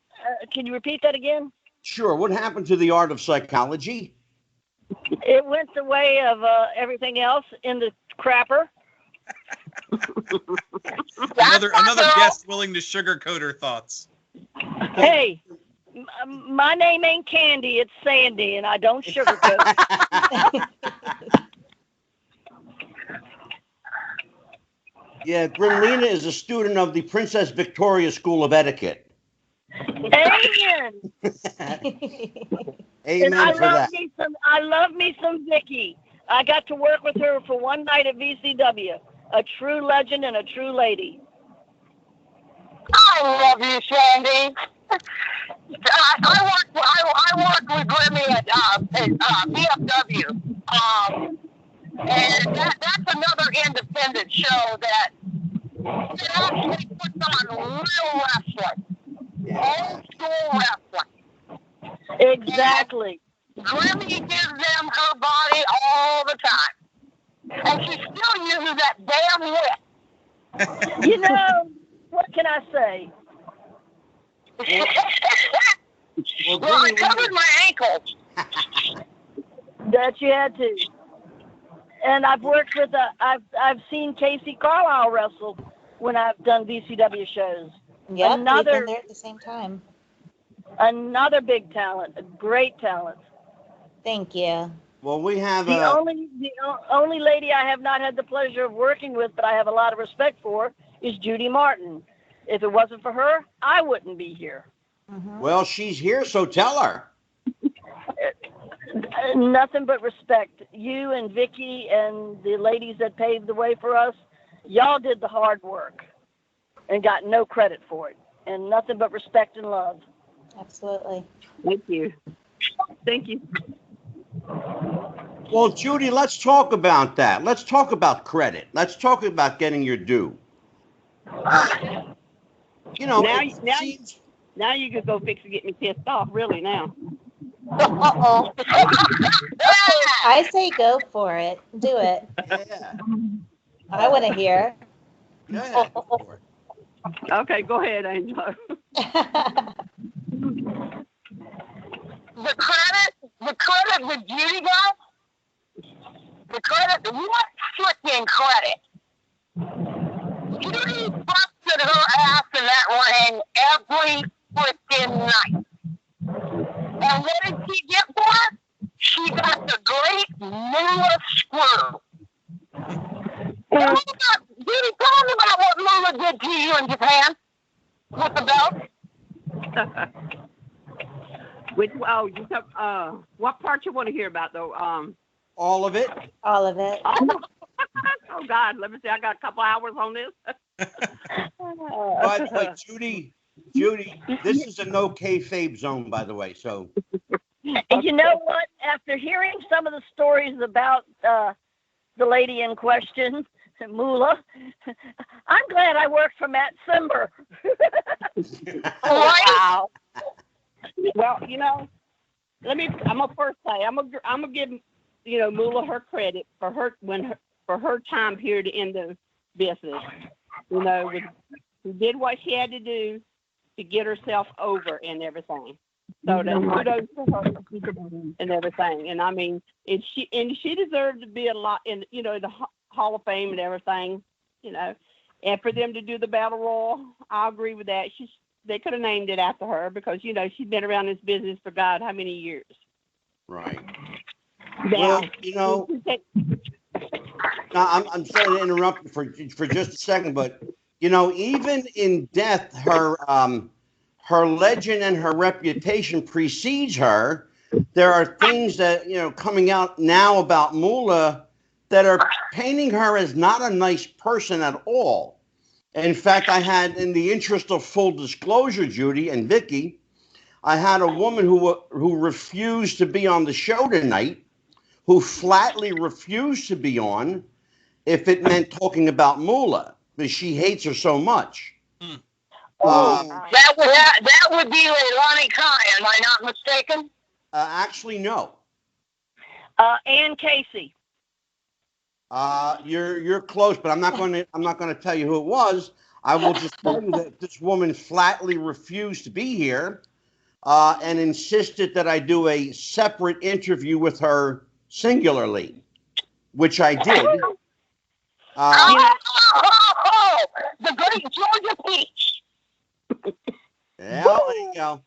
Can you repeat that again? Sure. What happened to the art of psychology? It went the way of everything else in the crapper. Another guest willing to sugarcoat her thoughts. Hey, my name ain't Candy, it's Sandy, and I don't sugarcoat. Yeah, Gremlina is a student of the Princess Victoria School of Etiquette. Amen. Amen And I for love that. I love me some Vicky. I got to work with her for one night at VCW. A true legend and a true lady. I love you, Sandy. I worked with Grimmy at BFW, and that's another independent show that actually puts on real wrestling, old school wrestling. Exactly. Grimmy gives them her body all the time, and she still uses that damn whip. You know, what can I say? Well, I covered my ankles. That you had to. And I've worked with I've seen Kacee Carlisle wrestle when I've done VCW shows. Yep, we've been there at the same time. Another big talent, a great talent. Thank you. Well, we have The only lady I have not had the pleasure of working with, but I have a lot of respect for, is Judy Martin. If it wasn't for her, I wouldn't be here. Mm-hmm. Well, she's here, so tell her. Nothing but respect. You and Vicky and the ladies that paved the way for us, y'all did the hard work and got no credit for it. And nothing but respect and love. Absolutely. Thank you. Thank you. Well, Judy, let's talk about that. Let's talk about credit. Let's talk about getting your due. You know, now you could go fix and get me pissed off, really, now. Uh-oh. I say go for it. Do it. Yeah. I want to hear. Go ahead. Go for it. Okay, go ahead, Angela. The credit that Judy got, what freaking credit? Judy busted her ass in that ring every freaking night. And what did she get for it? She got the great Moolah screw. Judy, tell me about what Moolah did to you in Japan with the belt. What part you want to hear about, though? All of it. All of it. Oh, God, let me see. I got a couple hours on this. By the way, Judy, this is a no kayfabe zone, by the way. So. And you know what? After hearing some of the stories about the lady in question, Moolah, I'm glad I worked for Matt Simber. Wow. Well, you know, I'm gonna first say I'm gonna give Moolah her credit for her time period in the business. You know, she did what she had to do to get herself over and everything. So that kudos to her and everything. And I mean, she deserved to be a lot in the Hall of Fame and everything. You know, and for them to do the Battle Royal, I agree with that. They could have named it after her because she's been around this business for God how many years. Right. Now, well, I'm sorry to interrupt for just a second, but even in death, her legend and her reputation precedes her. There are things that coming out now about Moolah that are painting her as not a nice person at all. In fact, I had, in the interest of full disclosure, Judy and Vicky, I had a woman who refused to be on the show tonight, who flatly refused to be on if it meant talking about Moolah, because she hates her so much. That would be Leilani Kai, am I not mistaken? Actually, no. And Kacee. You're close, but I'm not going to tell you who it was. I will just tell you that this woman flatly refused to be here, and insisted that I do a separate interview with her singularly, which I did. The great Georgia Peach. Yeah, there you go.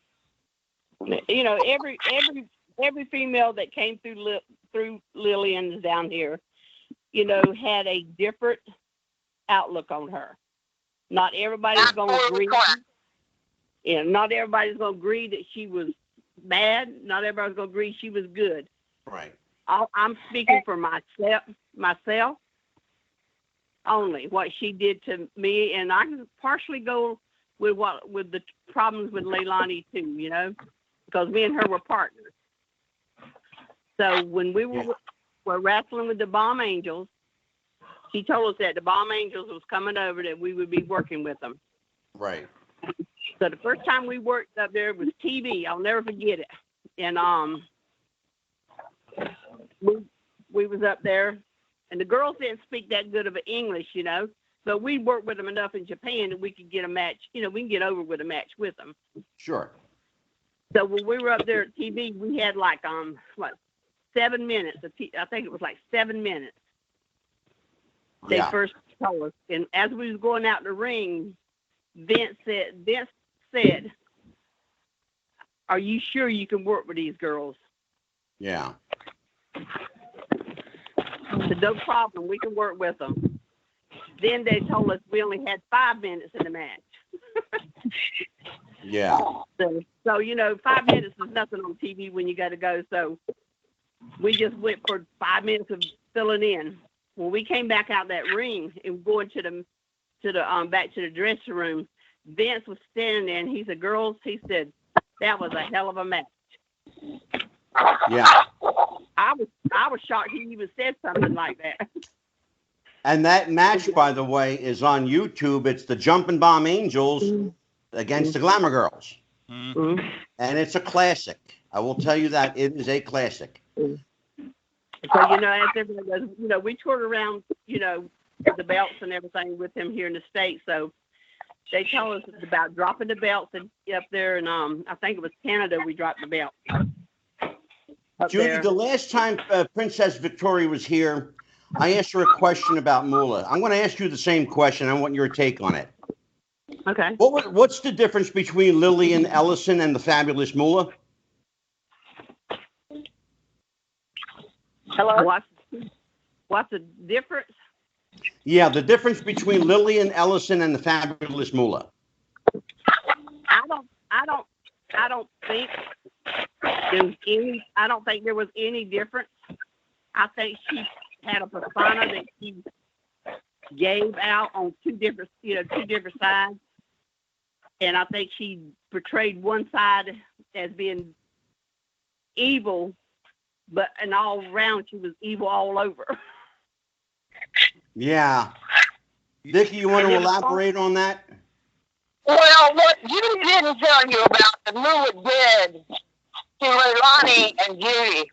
Every female that came through Lillian's down here, had a different outlook on her. Not everybody's going to agree. Not everybody's going to agree that she was bad. Not everybody's going to agree she was good. Right. I'm speaking for myself only, what she did to me, and I can partially go with the problems with Leilani too, because me and her were partners. So when we were wrestling with the Bomb Angels, she told us that the Bomb Angels was coming over, that we would be working with them. Right. So the first time we worked up there was TV. I'll never forget it. And we was up there, and the girls didn't speak that good of English, So we worked with them enough in Japan that we could get a match. We can get over with a match with them. Sure. So when we were up there at TV, we had like 7 minutes. I think it was like 7 minutes. They first told us, and as we was going out the ring, Vince said, "Are you sure you can work with these girls?" Yeah. I said, "No problem. We can work with them." Then they told us we only had 5 minutes in the match. Yeah. So 5 minutes is nothing on TV when you got to go. So we just went for 5 minutes of filling in. When we came back out that ring and going to the back to the dressing room, Vince was standing there and he said, "Girls," he said, "that was a hell of a match." Yeah. I was shocked he even said something like that. And that match, by the way, is on YouTube. It's the Jumping Bomb Angels against the Glamour Girls. Mm-hmm. And it's a classic. I will tell you that it is a classic. So, as everybody goes, we toured around, the belts and everything with him here in the States. So they told us about dropping the belts up there, and I think it was Canada we dropped the belt. Judy, there. the last time Princess Victoria was here, I asked her a question about Moolah. I'm going to ask you the same question. I want your take on it. Okay. What's the difference between Lillian Ellison and the fabulous Moolah? Hello? What's the difference? Yeah, the difference between Lillian Ellison and the fabulous Moolah. I don't think there was any difference. I think she had a persona that she gave out on two different sides, and I think she portrayed one side as being evil, but and all around she was evil all over. Yeah. Vicki, you want to elaborate on that? Well, what Judy didn't tell you about that Moolah did to Leilani and Judy.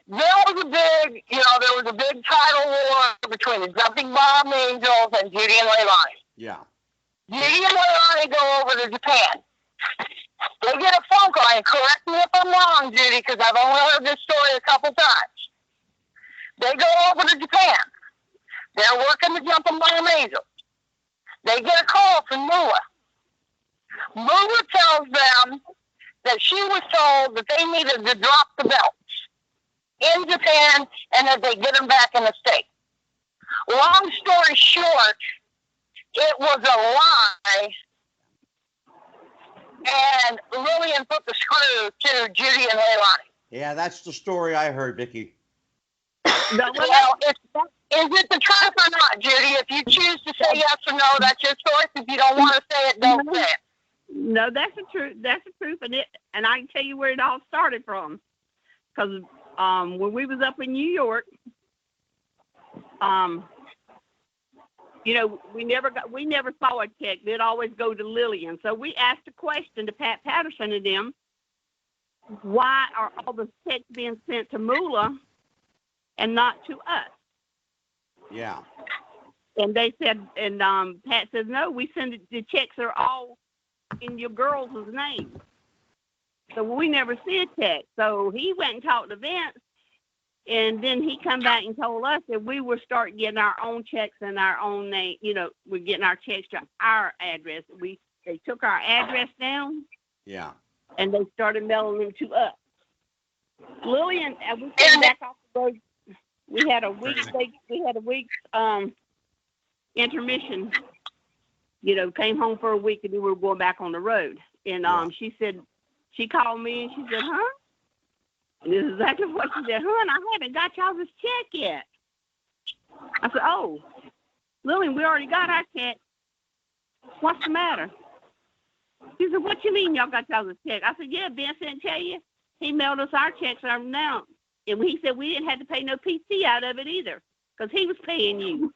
There was a big title war between the Jumping Bomb Angels and Judy and Leilani. Yeah. Judy and Leilani go over to Japan. They get a phone call, and correct me if I'm wrong, Judy, because I've only heard this story a couple times. They go over to Japan. They're working the Jumping Bomb Angels. They get a call from Moolah. Moolah tells them that she was told that they needed to drop the belts in Japan and that they get them back in the States. Long story short, it was a lie, and Lillian put the screw to Judy and Leilani. Yeah, that's the story I heard, Vicki. Well, is it the truth or not, Judy? If you choose to say yes or no, that's your choice. If you don't want to say it, don't say it. No, that's the truth. That's the truth, and I can tell you where it all started from. Because when we was up in New York, we never saw a check. They'd always go to Lillian. So we asked a question to Pat Patterson and them: why are all the checks being sent to Moolah and not to us? Yeah. And they said, and Pat says, no, we send it, the checks are all in your girls' name. So we never see a check. So he went and talked to Vince, and then he come back and told us that we were starting getting our own checks in our own name. We're getting our checks to our address. They took our address down. Yeah. And they started mailing them to us. Lillian, we came back off the road. We had a week. We had a week's intermission. Came home for a week, and we were going back on the road. And she said, she called me and she said, "Huh?" And this is exactly what she said. "Huh? I haven't got y'all's check yet." I said, "Oh, Lillian, we already got our check. What's the matter?" She said, "What you mean y'all got y'all's check?" I said, "Yeah, Vince didn't tell you. He mailed us our checks now." And he said we didn't have to pay no PC out of it either, because he was paying you.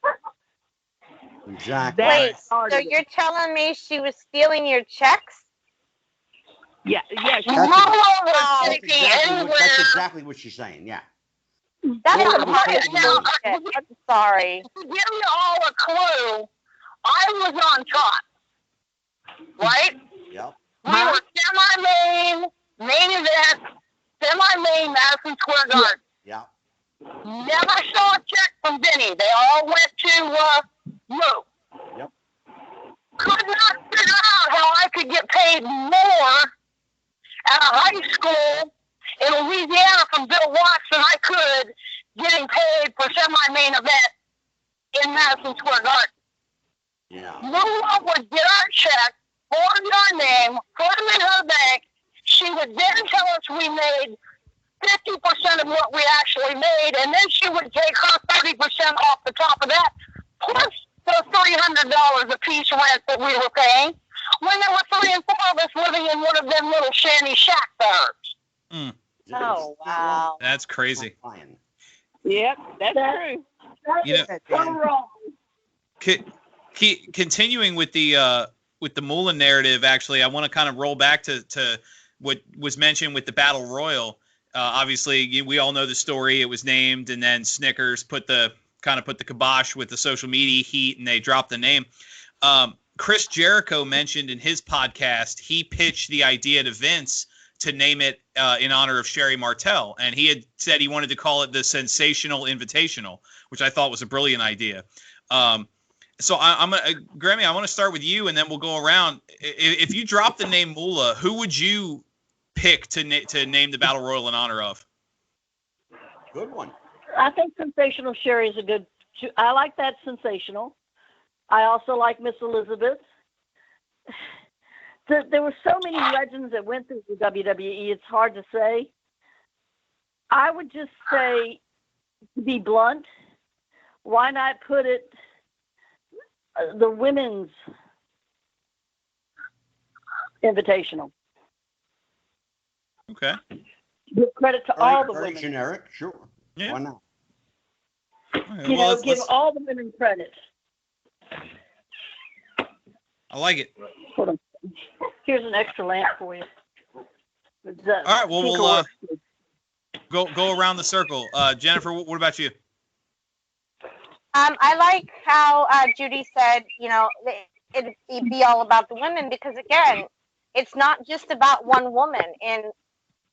Exactly. Wait, so you're telling me she was stealing your checks? Yeah. That's exactly what she's saying. Yeah. That's the part Okay, of now, bullshit. I'm sorry. to give you all a clue, I was on top, right? Yep. We were semi-main, main event, semi-main Madison Square Garden. Yep. Never saw a check from Vinny. They all went to Lou. Yep. Could not figure out how I could get paid more at a high school in Louisiana from Bill Watts than I could getting paid for semi-main event in Madison Square Garden. Yeah. Lou would get our check, forward our name, put them in her bank. She would then tell us we made 50% of what we actually made, and then she would take her 30% off the top of that, plus the $300 a piece rent that we were paying, when there were 3 and 4 of us living in one of them little shanty shack barracks. Mm, Oh, wow. that's crazy. Yep, that's true. You know, So wrong. Continuing with the Mullen narrative, actually, I want to kind of roll back to what was mentioned with the Battle Royal. Obviously, we all know the story. It was named, and then Snickers put the kibosh with the social media heat, and they dropped the name. Chris Jericho mentioned in his podcast he pitched the idea to Vince to name it in honor of Sherry Martel, and he had said he wanted to call it the Sensational Invitational, which I thought was a brilliant idea. So Grammy, I want to start with you, and then we'll go around. If you drop the name Moolah, who would you pick to name the Battle Royal in honor of? Good one. I think Sensational Sherry is a good. I like that Sensational. I also like Miss Elizabeth. There were so many legends that went through the WWE. It's hard to say. I would just say, to be blunt, why not put it the Women's Invitational? Okay. Give credit to all the Very women. generic, sure. Yeah. Why not? Okay, Give all the women credit. I like it. Hold on. Here's an extra lamp for you. All right. Well, we'll go around the circle. Jennifer, what about you? I like how Judy said, it'd be all about the women, because again, it's not just about one woman, and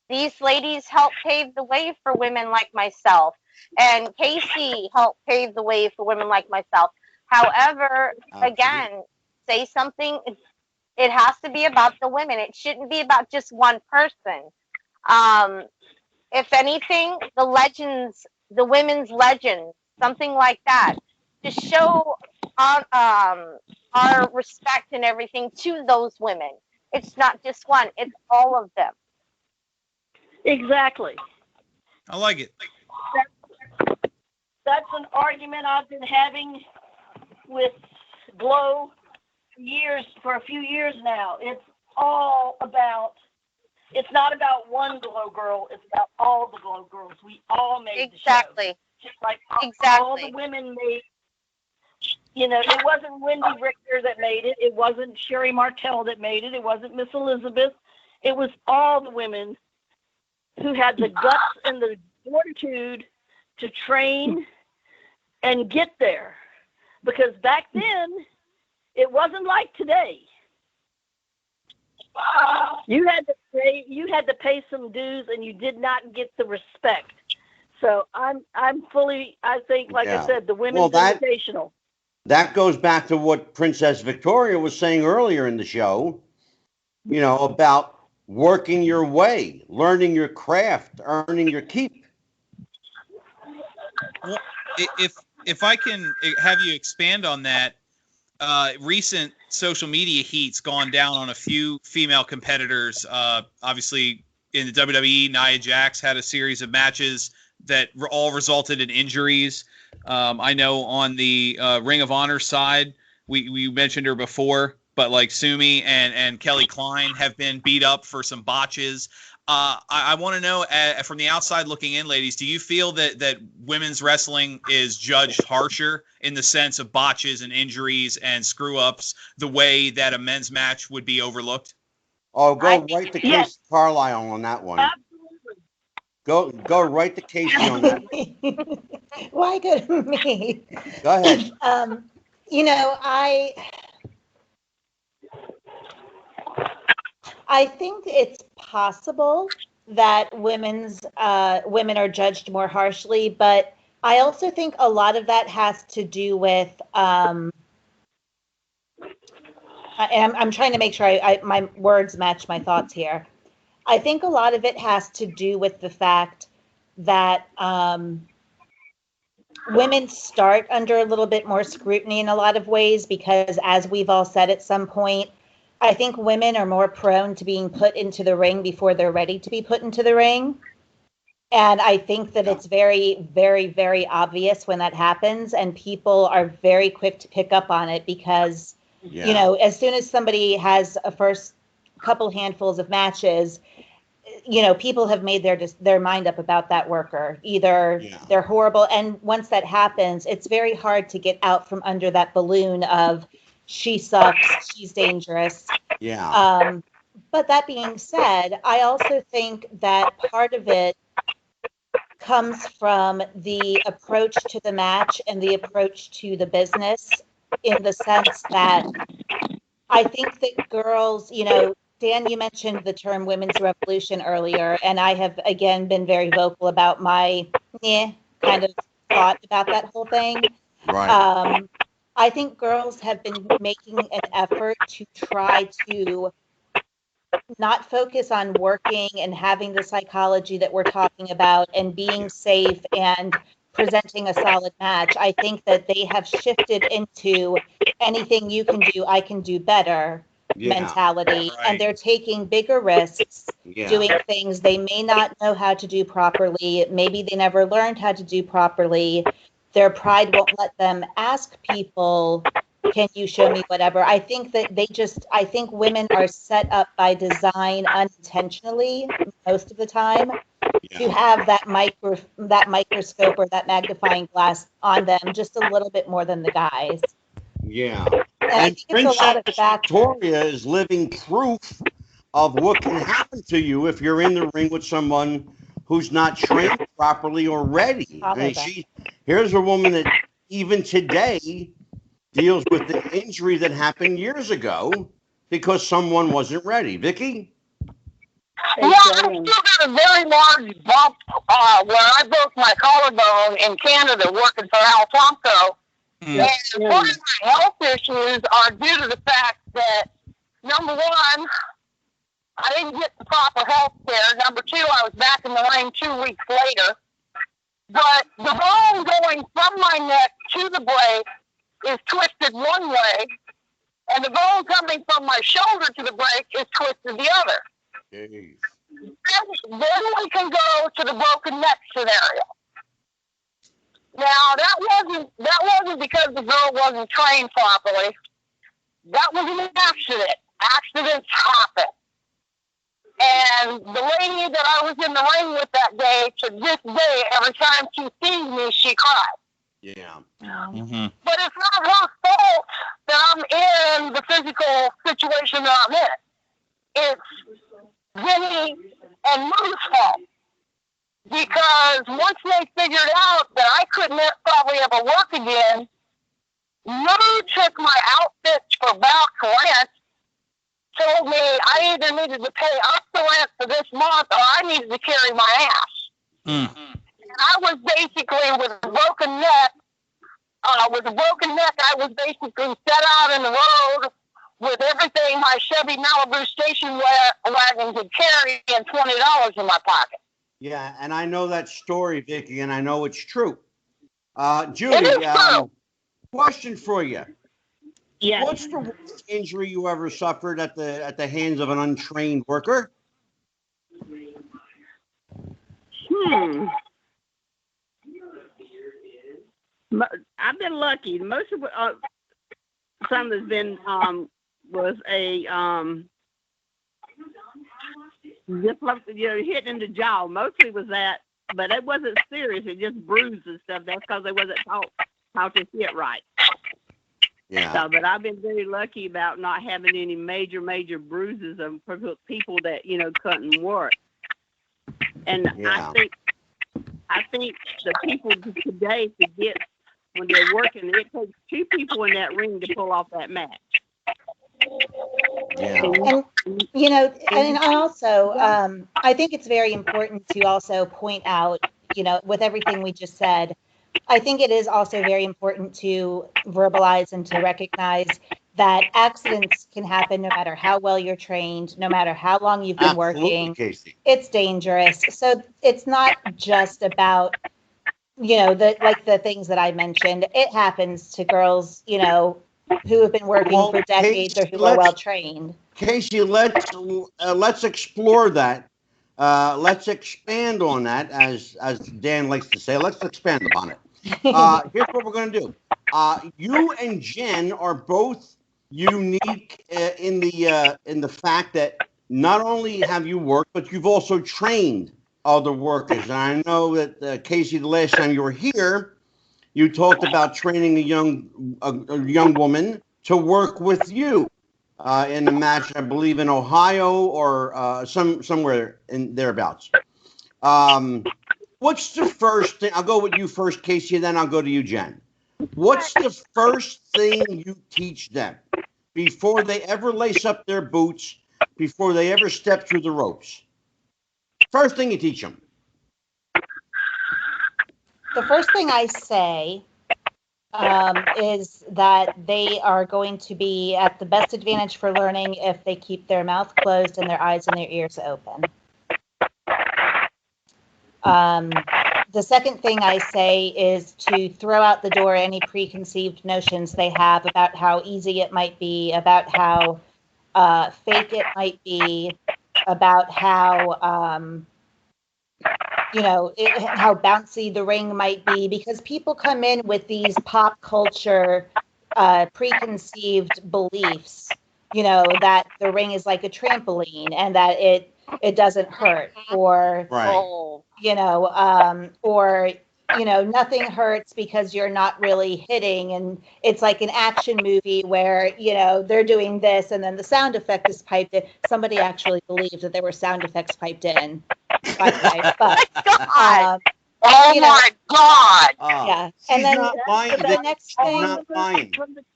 these ladies helped pave the way for women like myself, and Kacee helped pave the way for women like myself. However, again, say something. It has to be about the women. It shouldn't be about just one person. If anything, the legends, the women's legends, something like that, to show our respect and everything to those women. It's not just one, it's all of them. Exactly. I like it. That's an argument I've been having with G.L.O.W. for a few years now. It's not about one G.L.O.W. girl, it's about all the G.L.O.W. girls. We all made the show. Just like all the women made. It wasn't Wendy Richter that made it. It wasn't Sherry Martel that made it. It wasn't Miss Elizabeth. It was all the women who had the guts and the fortitude to train and get there. Because back then, it wasn't like today. You had to pay some dues, and you did not get the respect. So I think, like I said, the women's invitational. That goes back to what Princess Victoria was saying earlier in the show, about working your way, learning your craft, earning your keep. Well, if I can have you expand on that, recent social media heat's gone down on a few female competitors. Obviously, in the WWE, Nia Jax had a series of matches that all resulted in injuries. I know on the Ring of Honor side, we mentioned her before, but like Sumi and Kelly Klein have been beat up for some botches. I want to know, from the outside looking in, ladies, do you feel that women's wrestling is judged harsher in the sense of botches and injuries and screw-ups the way that a men's match would be overlooked? Oh, go right to Kacee Carlisle on that one. Absolutely. Go right to Kacee on that. Why go to me? Go ahead. You know, I think it's possible that women are judged more harshly, but I also think a lot of that has to do with and I'm trying to make sure my words match my thoughts here. I think a lot of it has to do with the fact that women start under a little bit more scrutiny in a lot of ways because, as we've all said at some point, I think women are more prone to being put into the ring before they're ready to be put into the ring. And I think that it's very, very, very obvious when that happens, and people are very quick to pick up on it because, you know, as soon as somebody has a first couple handfuls of matches, you know, people have made their mind up about that worker. Either they're horrible, and once that happens, it's very hard to get out from under that balloon of she sucks, she's dangerous. Yeah. But that being said, I also think that part of it comes from the approach to the match and the approach to the business, in the sense that I think that girls, you know, Dan, you mentioned the term women's revolution earlier, and I have again been very vocal about my kind of thought about that whole thing. Right. I think girls have been making an effort to try to not focus on working and having the psychology that we're talking about and being safe and presenting a solid match. I think that they have shifted into anything you can do, I can do better mentality. Right. And they're taking bigger risks, doing things they may not know how to do properly. Maybe they never learned how to do properly. Their pride won't let them ask people, can you show me whatever? I think that I think women are set up by design unintentionally most of the time to have that microscope or that magnifying glass on them just a little bit more than the guys. Yeah. And Princess Victoria is living proof of what can happen to you if you're in the ring with someone who's not trained properly or ready. I mean, here's a woman that even today deals with the injury that happened years ago because someone wasn't ready. Vicky? Yeah, I still got a very large bump where I broke my collarbone in Canada working for Alfonso. And part of my health issues are due to the fact that, number one, I didn't get the proper health care. Number two, I was back in the ring 2 weeks later. But the bone going from my neck to the break is twisted one way, and the bone coming from my shoulder to the break is twisted the other. Jeez. Then we can go to the broken neck scenario. Now that wasn't because the girl wasn't trained properly. That was an accident. Accidents happen. And the lady that I was in the ring with that day, to this day, every time she sees me, she cries. Yeah. But it's not her fault that I'm in the physical situation that I'm in. It's Vinny and Moo's fault. Because once they figured out that I couldn't probably ever work again, Moo took my outfits for back rent, told me I either needed to pay up the rent for this month or I needed to carry my ass. And I was basically with a broken neck. I was basically set out in the road with everything my Chevy Malibu station wagon could carry and $20 in my pocket. Yeah, and I know that story, Vicky, and I know it's true. Judy, it is true. Question for you. Yes. What's the worst injury you ever suffered at the hands of an untrained worker? I've been lucky. Most of some that's been was a just like, hitting in the jaw. Mostly was that, but it wasn't serious. It just bruised and stuff. That's because they wasn't taught how to hit right. Yeah. So, but I've been very lucky about not having any major bruises of people that couldn't work. And I think I think the people today forget when they're working, it takes two people in that ring to pull off that match. Yeah. And you know, and also, I think it's very important to also point out, you know, with everything we just said, I think it is also very important to verbalize and to recognize that accidents can happen no matter how well you're trained, no matter how long you've been working. Kacee. It's dangerous. So it's not just about, you know, the things that I mentioned. It happens to girls, you know, who have been working for decades Kacee, or who are well trained. Kacee, let's explore that. Let's expand on that, as Dan likes to say. Let's expand upon it. Here's what we're going to do. You and Jen are both unique in the fact that not only have you worked, but you've also trained other workers. And I know that Kacee, the last time you were here, you talked about training a young woman to work with you in a match, I believe, in Ohio or somewhere in thereabouts. What's the first thing? I'll go with you first, Kacee, and then I'll go to you, Jen. What's the first thing you teach them before they ever lace up their boots, before they ever step through the ropes? First thing you teach them. The first thing I say is that they are going to be at the best advantage for learning if they keep their mouth closed and their eyes and their ears open. The second thing I say is to throw out the door any preconceived notions they have about how easy it might be, about how fake it might be, about how how bouncy the ring might be, because people come in with these pop culture preconceived beliefs, you know, that the ring is like a trampoline and that it doesn't hurt, or nothing hurts because you're not really hitting, and it's like an action movie where, you know, they're doing this and then the sound effect is piped in. Somebody actually believes that there were sound effects piped in, by the way. But, oh my God! Yeah, and then the next thing. Not lying.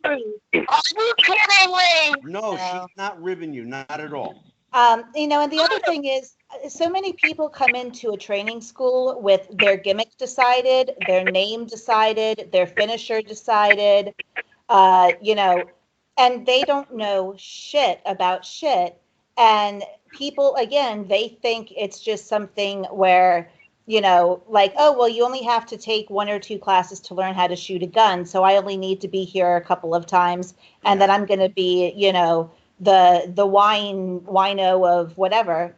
Are you kidding me? No, she's not ribbing you, not at all. And the other thing is, so many people come into a training school with their gimmick decided, their name decided, their finisher decided, and they don't know shit about shit. And people, again, they think it's just something where, like, oh, well, you only have to take 1 or 2 classes to learn how to shoot a gun. So I only need to be here a couple of times, and then I'm going to be, the wino of whatever.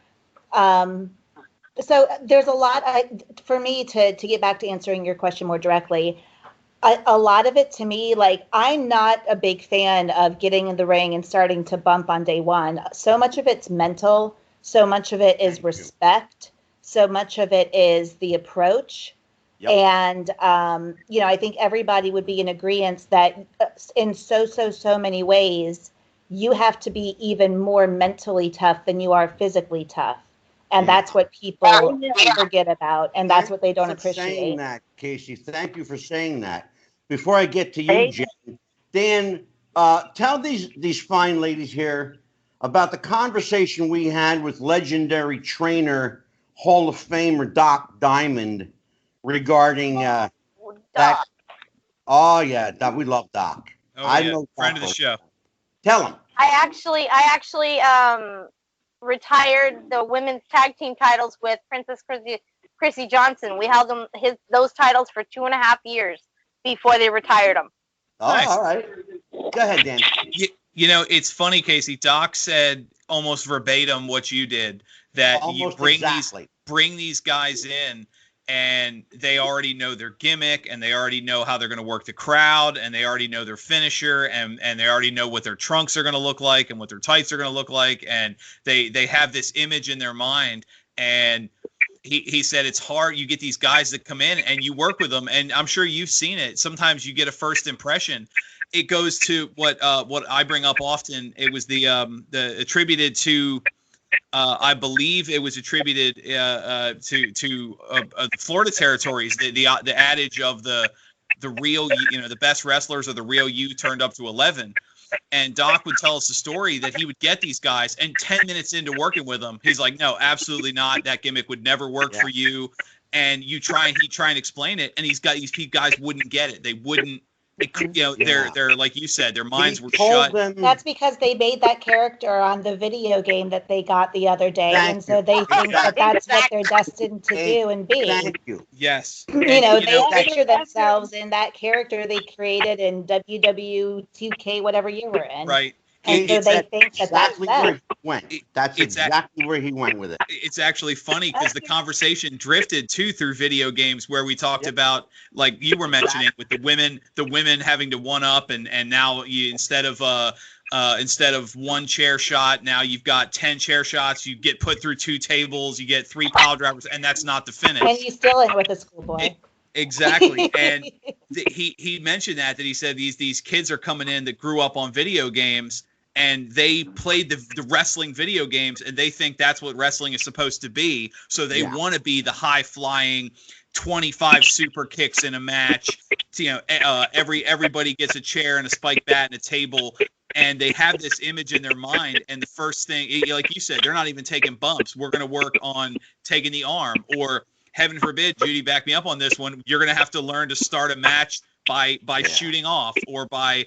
So there's a lot, for me, to get back to answering your question more directly, a lot of it to me, like, I'm not a big fan of getting in the ring and starting to bump on day one. So much of it's mental. So much of it is respect. So much of it is the approach. Yep. And, I think everybody would be in agreement that in so many ways, you have to be even more mentally tough than you are physically tough. And that's what people forget about, and that's what they don't appreciate. Saying that, Kacee, thank you for saying that. Before I get to you, Jen, Dan, tell these fine ladies here about the conversation we had with legendary trainer, Hall of Famer Doc Diamond regarding that. Oh yeah, Doc, we love Doc. Oh, I know friend of the show. Tell him. I actually retired the women's tag team titles with Princess Chrissy Johnson. We held those titles for 2.5 years before they retired them. Oh, nice. All right. Go ahead, Dan. It's funny, Kacee. Doc said almost verbatim what you did, that almost you bring these guys in, and they already know their gimmick, and they already know how they're going to work the crowd, and they already know their finisher, and they already know what their trunks are going to look like and what their tights are going to look like, and they have this image in their mind. And he said it's hard. You get these guys that come in and you work with them, and I'm sure you've seen it. Sometimes you get a first impression. It goes to what I bring up often. It was the attributed to I believe it was attributed to the Florida territories. The adage of the real, the best wrestlers are the real you turned up to 11. And Doc would tell us a story that he would get these guys, and 10 minutes into working with them, he's like, "No, absolutely not. That gimmick would never work for you." And he'd try and explain it, and these guys wouldn't get it. They wouldn't. They're like you said, their minds were shut. That's because they made that character on the video game that they got the other day, and so they think that that's what they're destined to do and be. Thank you. Yes. They picture themselves in that character they created in WW2K, whatever year we're in. Right. And so they think that that's where he went. That's exactly where he went with it. It's actually funny because the conversation drifted through video games where we talked about, like you were mentioning, with the women having to one up, and now you instead of one chair shot, now you've got 10 chair shots. You get put through 2 tables, you get 3 pile drivers, and that's not the finish. And you still in with a schoolboy. Exactly. And he mentioned that he said these kids are coming in that grew up on video games, and they played the wrestling video games, and they think that's what wrestling is supposed to be. So they want to be the high flying 25 super kicks in a match. Everybody gets a chair and a spike bat and a table, and they have this image in their mind. And the first thing, like you said, they're not even taking bumps. We're going to work on taking the arm, or heaven forbid, Judy, back me up on this one, you're going to have to learn to start a match by shooting off or by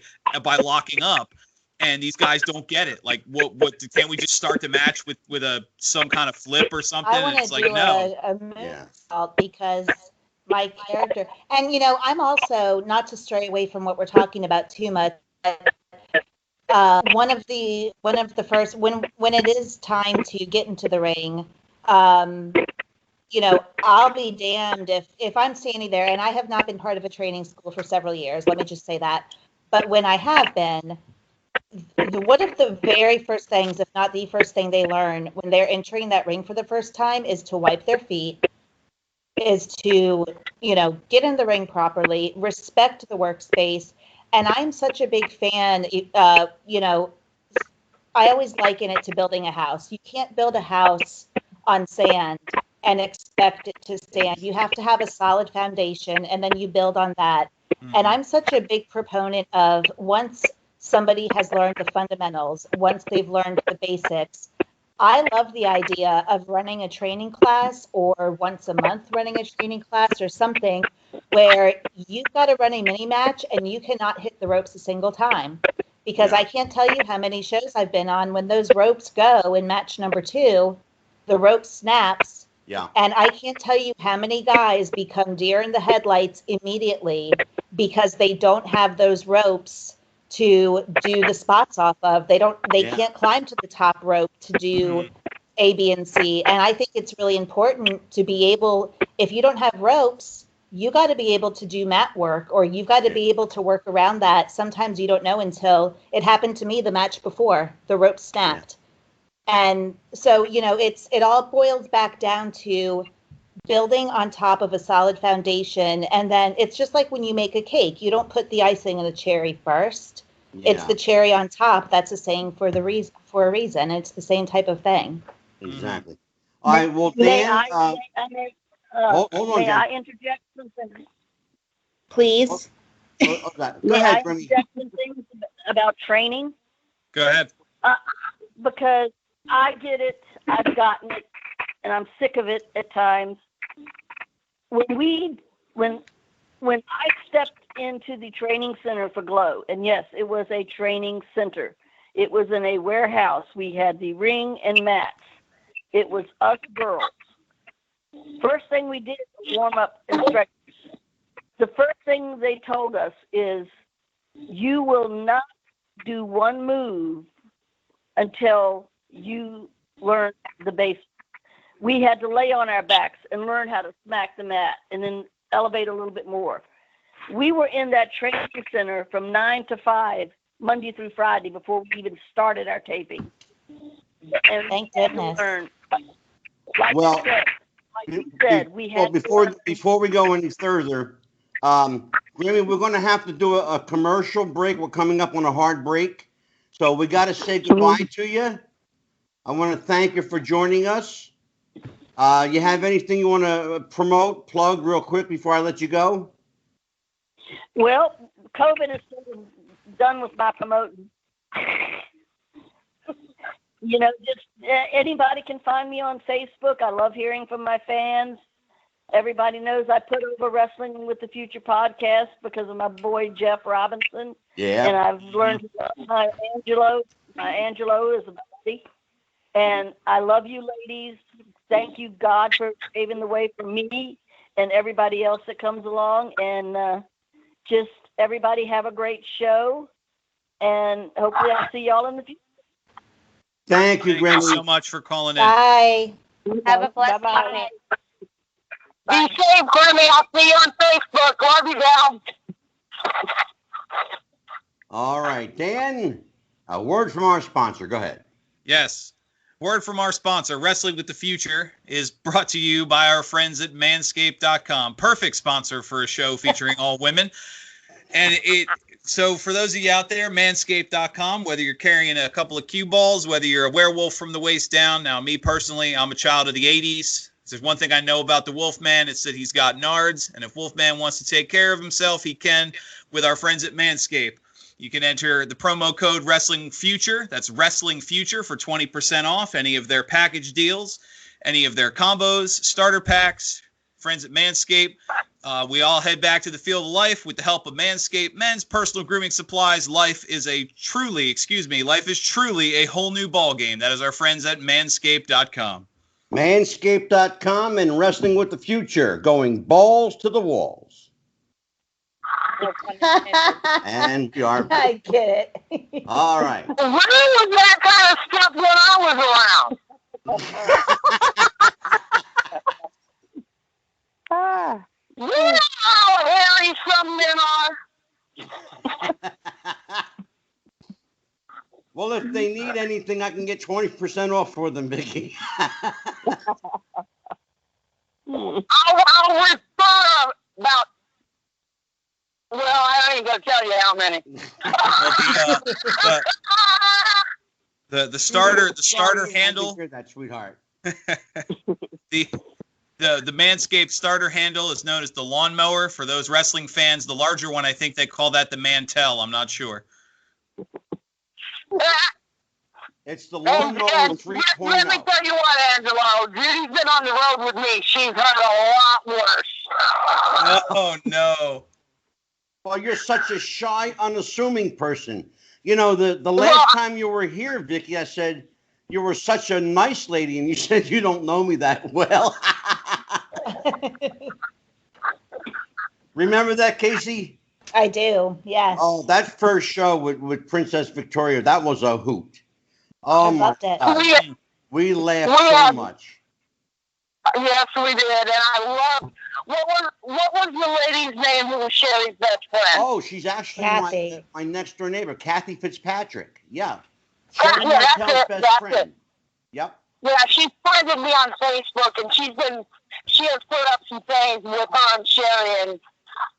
locking up. And these guys don't get it. Like, what? Can't we just start the match with some kind of flip or something? I want to do a moonsault because my character, and I'm also, not to stray away from what we're talking about too much. One of the first when it is time to get into the ring, I'll be damned if I'm standing there, and I have not been part of a training school for several years. Let me just say that. But when I have been, one of the very first things, if not the first thing they learn when they're entering that ring for the first time, is to wipe their feet, is to, get in the ring properly, respect the workspace. And I'm such a big fan, I always liken it to building a house. You can't build a house on sand and expect it to stand. You have to have a solid foundation, and then you build on that. Mm-hmm. And I'm such a big proponent of, once somebody has learned the fundamentals, once they've learned the basics, I love the idea of running a training class, or once a month running a training class or something, where you've got to run a mini match and you cannot hit the ropes a single time. Because I can't tell you how many shows I've been on when those ropes go in match number 2, the rope snaps. Yeah. And I can't tell you how many guys become deer in the headlights immediately because they don't have those ropes to do the spots off of. They can't climb to the top rope to do A, B, and C. And I think it's really important to be able, if you don't have ropes, you got to be able to do mat work, or you've got to be able to work around that. Sometimes you don't know until it happened to me the match before, the rope snapped. And so, it all boils back down to building on top of a solid foundation. And then it's just like when you make a cake, you don't put the icing on the cherry first. Yeah. It's the cherry on top. That's a saying for a reason. It's the same type of thing. Exactly. All right. Well, Dan, hold on, may I interject something? Please. Go ahead, Grimmy. Interject some things about training? Go ahead. Because I did it, I've gotten it, and I'm sick of it at times. When I stepped into the training center for G.L.O.W, and yes, it was a training center. It was in a warehouse. We had the ring and mats. It was us girls. First thing we did was warm up instructors. The first thing they told us is, you will not do one move until you learn the basics. We had to lay on our backs and learn how to smack the mat and then elevate a little bit more. We were in that training center from 9 to 5, Monday through Friday, before we even started our taping. And thank goodness. Before we go any further, Grammy, we're going to have to do a commercial break. We're coming up on a hard break, so we got to say goodbye to you. I want to thank you for joining us. You have anything you want to promote, plug real quick before I let you go? Well, COVID is done with my promoting. Just anybody can find me on Facebook. I love hearing from my fans. Everybody knows I put over Wrestling with the Future podcast because of my boy Jeff Robinson. Yeah. And I've learned to love my Angelo. My Angelo is a buddy. And I love you ladies. Thank you, God, for paving the way for me and everybody else that comes along. And just everybody have a great show. And hopefully I'll see y'all in the future. Thank you, Gremlina. Thank you so much for calling in. Bye. Have a blessed Bye-bye. evening. Be safe, Grimmy. I'll see you on Facebook. Love you, gal. All right, Dan, a word from our sponsor. Go ahead. Yes. Word from our sponsor, Wrestling with the Future, is brought to you by our friends at Manscaped.com. Perfect sponsor for a show featuring all women. And so for those of you out there, Manscaped.com, whether you're carrying a couple of cue balls, whether you're a werewolf from the waist down. Now, me personally, I'm a child of the 80s. If there's one thing I know about the Wolfman, it's that he's got nards. And if Wolfman wants to take care of himself, he can with our friends at Manscaped. You can enter the promo code Wrestling Future. That's Wrestling Future for 20% off any of their package deals, any of their combos, starter packs. Friends at Manscaped. We all head back to the field of life with the help of Manscaped men's personal grooming supplies. Life is truly a whole new ball game. That is our friends at Manscaped.com. Manscaped.com and Wrestling with the Future, going balls to the walls. And we are. I get it. All right. When was that kind of stuff when I was around? You know how hairy some men are. Well, if they need anything, I can get 20% off for them, Vicky. I'll refer about. Well, I ain't gonna tell you how many. The starter handle. Hear that, sweetheart. The Manscaped starter handle is known as the lawnmower. For those wrestling fans, the larger one, I think they call that the Mantel. I'm not sure. It's the lawnmower 3.0. Let me tell you what, Angelo. Judy's been on the road with me. She's heard a lot worse. Oh, no. Well, you're such a shy, unassuming person. You know, the last time you were here, Vicky, I said you were such a nice lady, and you said you don't know me that well. Remember that, Kacee? I do, yes. Oh, that first show with Princess Victoria, that was a hoot. Oh, my God. We laughed so much. Yes, we did, and I love. What was the lady's name who was Sherry's best friend? Oh, she's actually my next door neighbor, Kathy Fitzpatrick. Yeah. That's it. Best friend. Yep. Yeah, she friended me on Facebook, and she has put up some things with her and Sherry, and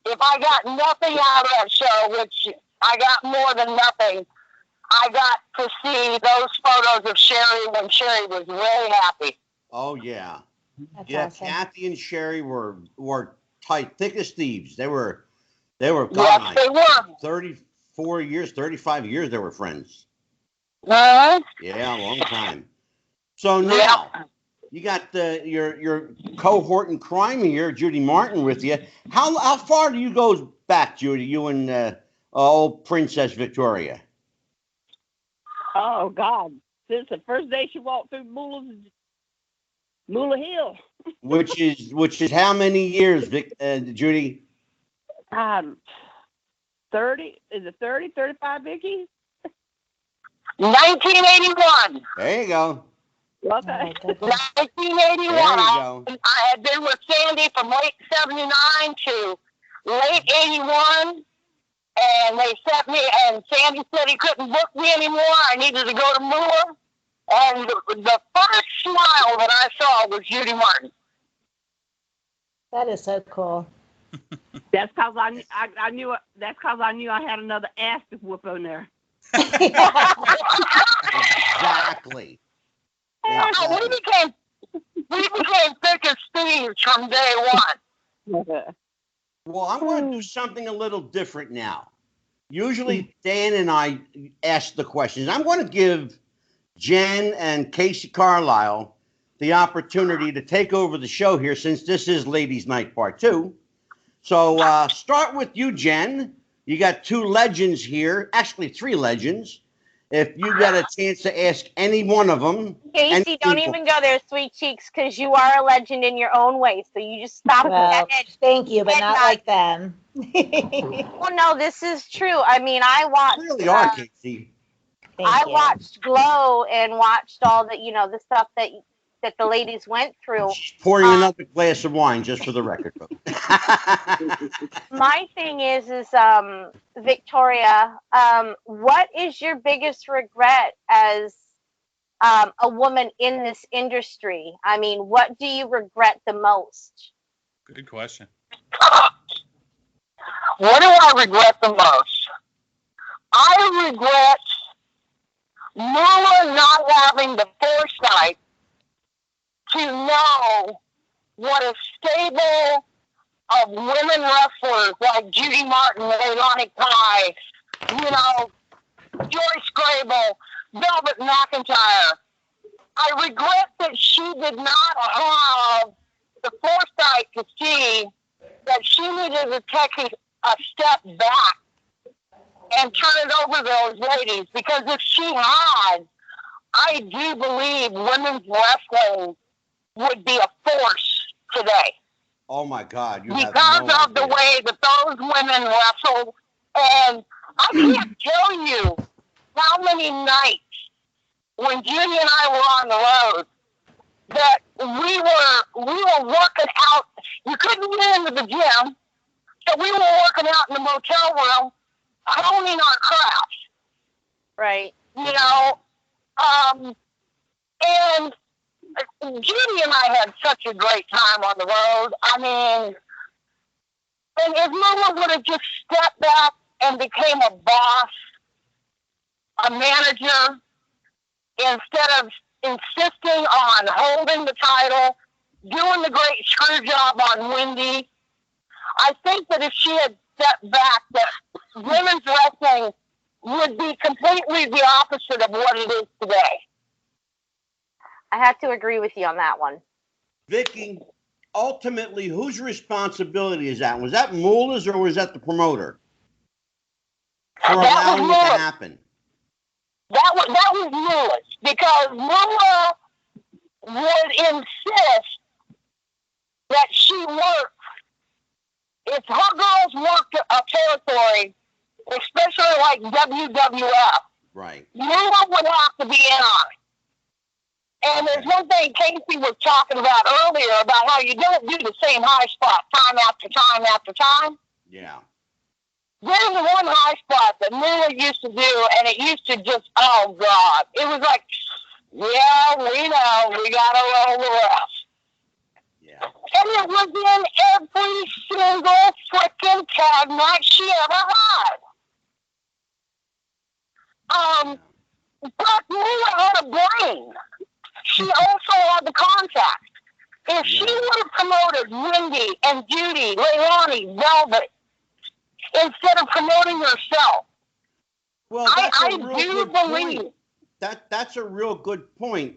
if I got nothing out of that show, which I got more than nothing, I got to see those photos of Sherry when Sherry was really happy. Oh, yeah. That's yeah, awesome. Kathy and Sherry were tight, thick as thieves. They were yes, they were. 34 years, 35 years they were friends. Uh-huh. Yeah, a long time. So now you got your cohort in crime here, Judy Martin, with you. How far do you go back, Judy? You and old Princess Victoria. Oh God! Since the first day she walked through Moolah Hill. which is how many years, Judy? 30. Is it 30, 35, Vicky? 1981. There you go. Okay. 1981. There you go. I had been with Sandy from late 79 to late 81. And they sent me, and Sandy said he couldn't book me anymore. I needed to go to Moolah. And the first smile that I saw was Judy Martin. That is so cool. That's because I knew. That's because I knew I had another ass to whoop on there. Exactly. We became thick as thieves from day one. Well, I'm going to do something a little different now. Usually, Dan and I ask the questions. I'm going to give Jen and Kacee Carlisle the opportunity to take over the show here, since this is Ladies' Night Part 2. So start with you, Jen. You got two legends here, actually three legends. If you got a chance to ask any one of them. Kacee, don't even go there, sweet cheeks, because you are a legend in your own way. So you just stop with that edge. Thank you, but not like them. Well, no, this is true. I mean, I watched. You really are, Kacee. I watched Glow and watched all the, the stuff that the ladies went through. She's pouring another glass of wine, just for the record. My thing is Victoria, what is your biggest regret as a woman in this industry? I mean, what do you regret the most? Good question. What do I regret the most? I regret Moolah not having the foresight to know what a stable of women wrestlers like Judy Martin, Leilani Kai, Joyce Grable, Velvet McIntyre. I regret that she did not have the foresight to see that she needed to take a step back and turn it over to those ladies, because if she had, I do believe women's wrestling would be a force today. Oh my God! Because of the way that those women wrestled, and I can't tell you how many nights when Judy and I were on the road that we were working out. You couldn't get into the gym, so we were working out in the motel room, honing our craft. Right. And Judy and I had such a great time on the road. I mean, and if Moolah would have just stepped back and became a boss, a manager, instead of insisting on holding the title, doing the great screw job on Wendy, I think that if she had stepped back, that women's wrestling would be completely the opposite of what it is today. I have to agree with you on that one. Vicky, ultimately, whose responsibility is that? Was that Moolah's or was that the promoter for allowing it to happen? That was Moolah's, because Moolah would insist that she work. If her girls worked a territory, especially like WWF, right, Moolah would have to be in on it. And there's one thing Kacee was talking about earlier about how you don't do the same high spot time after time after time. Yeah. There's one high spot that Moolah used to do, and it used to just, oh, God. It was like, yeah, we know, we got to roll the rest. Yeah. And it was in every single freaking tag match she ever had. But Moolah had a brain. She also had the contact. If she would have promoted Wendy and Judy, Leilani, Velvet, instead of promoting herself, well, I do believe that's a real good point.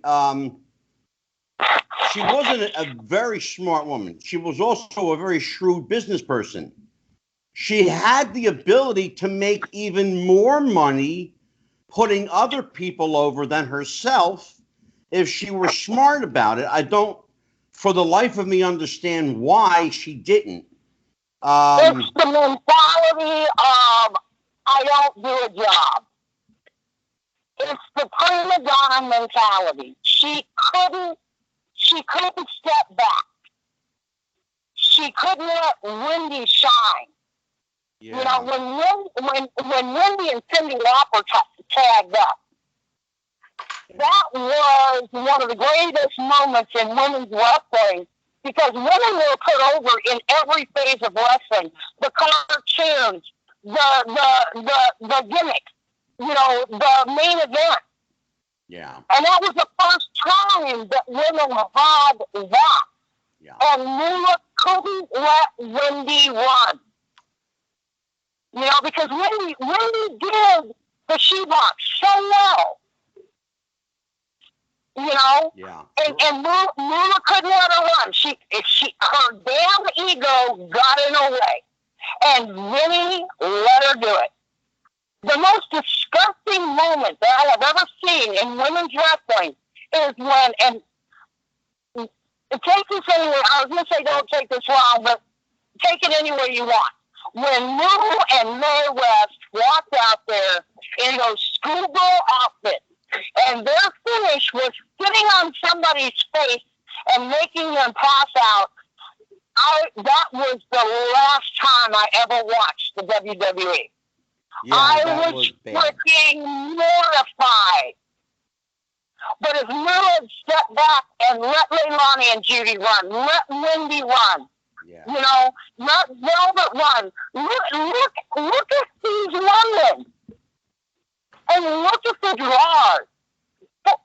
She wasn't a very smart woman. She was also a very shrewd business person. She had the ability to make even more money putting other people over than herself if she were smart about it. I don't, for the life of me, understand why she didn't. It's the mentality of, I don't do a job. It's the prima donna mentality. She couldn't step back. She couldn't let Wendy shine. Yeah. When Wendy and Cyndi Lauper tagged up, that was one of the greatest moments in women's wrestling, because women were put over in every phase of wrestling. The cartoons, the gimmick, the main event. Yeah. And that was the first time that women had that. Yeah. And Moolah couldn't let Wendy run. You know, because Wendy did the shoebox so well. You know? Yeah. And Moolah couldn't let her run. Her damn ego got in her way. And Vinny let her do it. The most disgusting moment that I have ever seen in women's wrestling is when, and take this anywhere, I was going to say don't take this wrong, but take it anywhere you want. When Moo and Mae West walked out there in those schoolgirl outfits, and their finish was sitting on somebody's face and making them pass out, that was the last time I ever watched the WWE. Yeah, I was freaking mortified. But if Moo had stepped back and let Leilani and Judy run, let Wendy run, you know, let Velvet run, look at these women. And look at the drawers.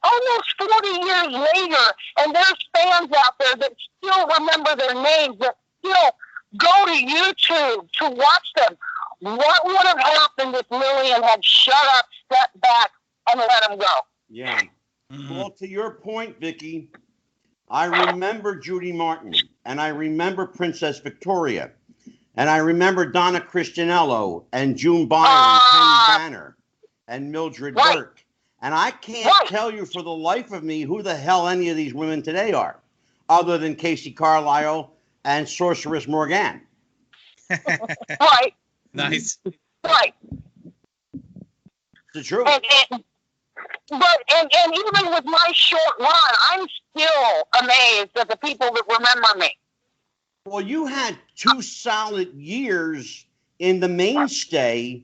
Almost 40 years later, and there's fans out there that still remember their names, that still go to YouTube to watch them. What would have happened if Lillian had shut up, stepped back, and let him go? Yeah. Well, to your point, Vicky, I remember Judy Martin, and I remember Princess Victoria, and I remember Donna Christianello, and June Byron, Penny Banner, and Mildred Burke. And I can't tell you for the life of me who the hell any of these women today are, other than Kacee Carlisle and Sorceress Morgan. Right. Nice. Right. It's the truth. And even with my short run, I'm still amazed at the people that remember me. Well, you had 2 solid years in the mainstay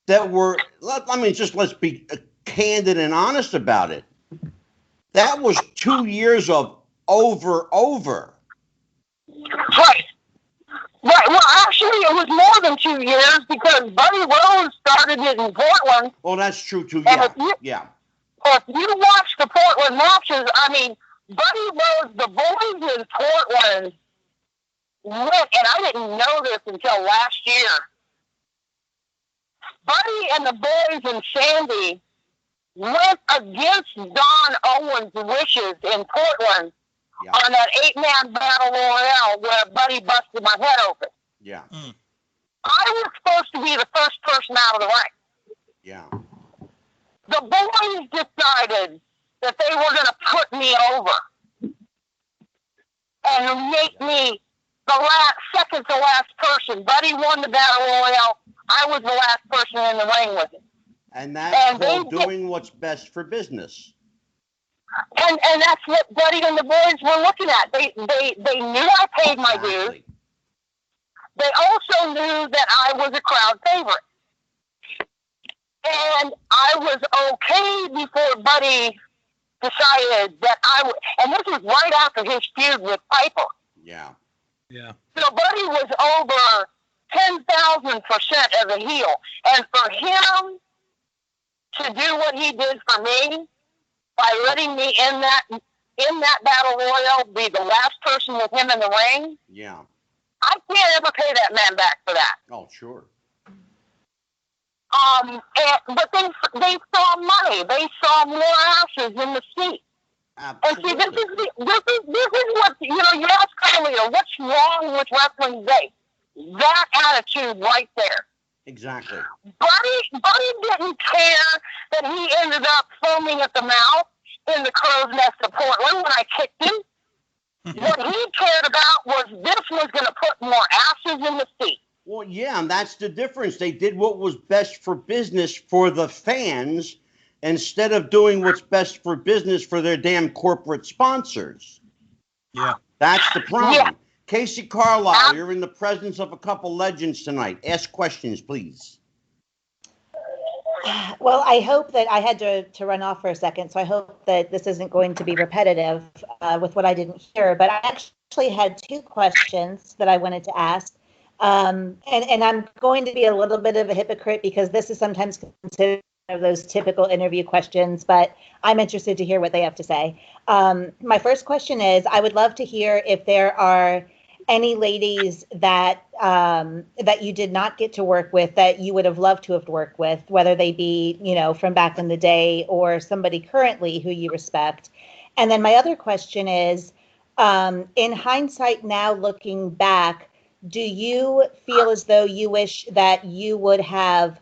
that were, let's be candid and honest about it. That was 2 years of over. Right. Right. Well, actually, it was more than 2 years because Buddy Rose started it in Portland. Well, that's true, too. Yeah. If you watch the Portland matches, I mean, Buddy Rose, the boys in Portland went, and I didn't know this until last year. Buddy and the boys in Sandy went against Don Owens' wishes in Portland on that 8-man battle royale where Buddy busted my head open. Yeah. I was supposed to be the first person out of the ring. Yeah. The boys decided that they were going to put me over and make me the second to last person. Buddy won the battle royale. I was the last person in the ring with him. And that's called doing what's best for business. And that's what Buddy and the boys were looking at. They knew I paid my dues. They also knew that I was a crowd favorite. And I was okay before Buddy decided that I would. And this was right after his feud with Piper. Yeah. Yeah. So Buddy was over 10,000% as a heel. And for him to do what he did for me by letting me in that battle royal, be the last person with him in the ring. Yeah. I can't ever pay that man back for that. Oh, sure. But they saw money. They saw more asses in the seat. Absolutely. And see, this is what, you asked earlier, what's wrong with wrestling today? That attitude right there. Exactly. Buddy didn't care that he ended up foaming at the mouth in the crow's nest of Portland when I kicked him. What he cared about was this was going to put more asses in the seat. Well, yeah, and that's the difference. They did what was best for business for the fans instead of doing what's best for business for their damn corporate sponsors. Yeah. That's the problem. Yeah. Kacee Carlisle, you're in the presence of a couple legends tonight. Ask questions, please. Well, I hope that I had to run off for a second, so I hope that this isn't going to be repetitive with what I didn't hear. But I actually had 2 questions that I wanted to ask. And I'm going to be a little bit of a hypocrite because this is sometimes considered of those typical interview questions, but I'm interested to hear what they have to say. My first question is, I would love to hear if there are any ladies that that you did not get to work with that you would have loved to have worked with, whether they be, you know, from back in the day or somebody currently who you respect. And then my other question is, in hindsight now, looking back, do you feel as though you wish that you would have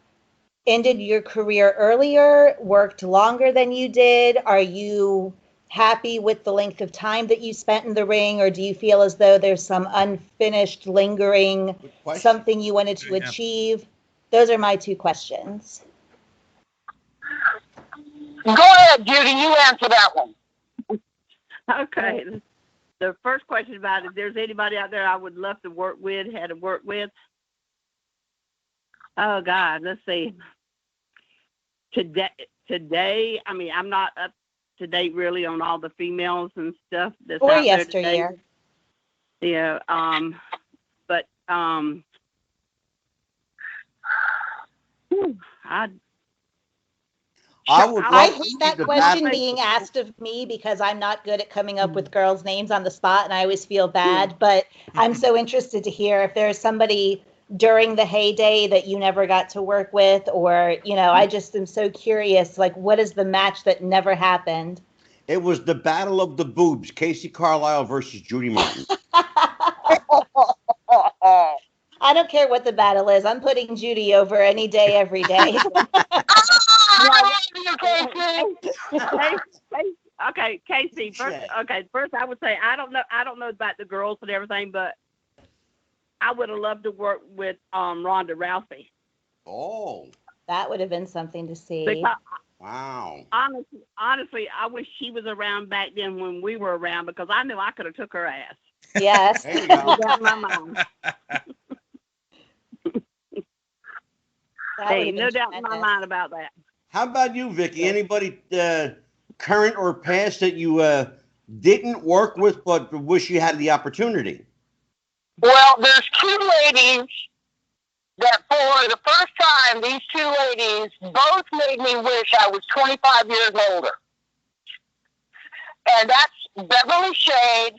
ended your career earlier, worked longer than you did? Are you happy with the length of time that you spent in the ring, or do you feel as though there's some unfinished, lingering, something you wanted to achieve? Those are my two questions. Go ahead, Judy. You answer that one. Okay. The first question about if there's anybody out there I would love to work with, had to work with. Oh God, let's see. Today, I mean, I'm not up to date really on all the females and stuff that's or out yesteryear. There today. Yeah, but I hate that question being asked of me because I'm not good at coming up with girls' names on the spot, and I always feel bad. But I'm so interested to hear if there's somebody during the heyday that you never got to work with, or, you know, I just am so curious, like, what is the match that never happened? It was the Battle of the Boobs, Kacee Carlisle versus Judy Martin. I don't care what the battle is. I'm putting Judy over any day, every day. Okay, Kacee. First I would say I don't know about the girls and everything, but I would have loved to work with Ronda Rousey. Oh, that would have been something to see. Because, wow. Honestly, I wish she was around back then when we were around, because I knew I could have took her ass. Yes. There you go. Got my mom. Hey, no doubt in my mind about that. How about you, Vicky? Anybody current or past that you didn't work with but wish you had the opportunity? Well, there's two ladies that for the first time, these two ladies both made me wish I was 25 years older. And that's Beverly Shade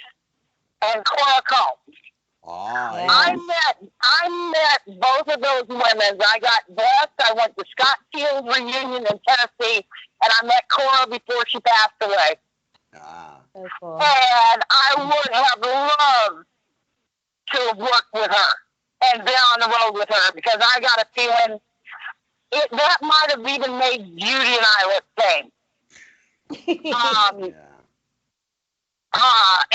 and Cora Combs. Oh, yeah. I met both of those women. I got blessed. I went to Scott Field's reunion in Tennessee, and I met Cora before she passed away. So cool. And I would have loved to have worked with her and been on the road with her, because I got a feeling that might have even made Judy and I look same.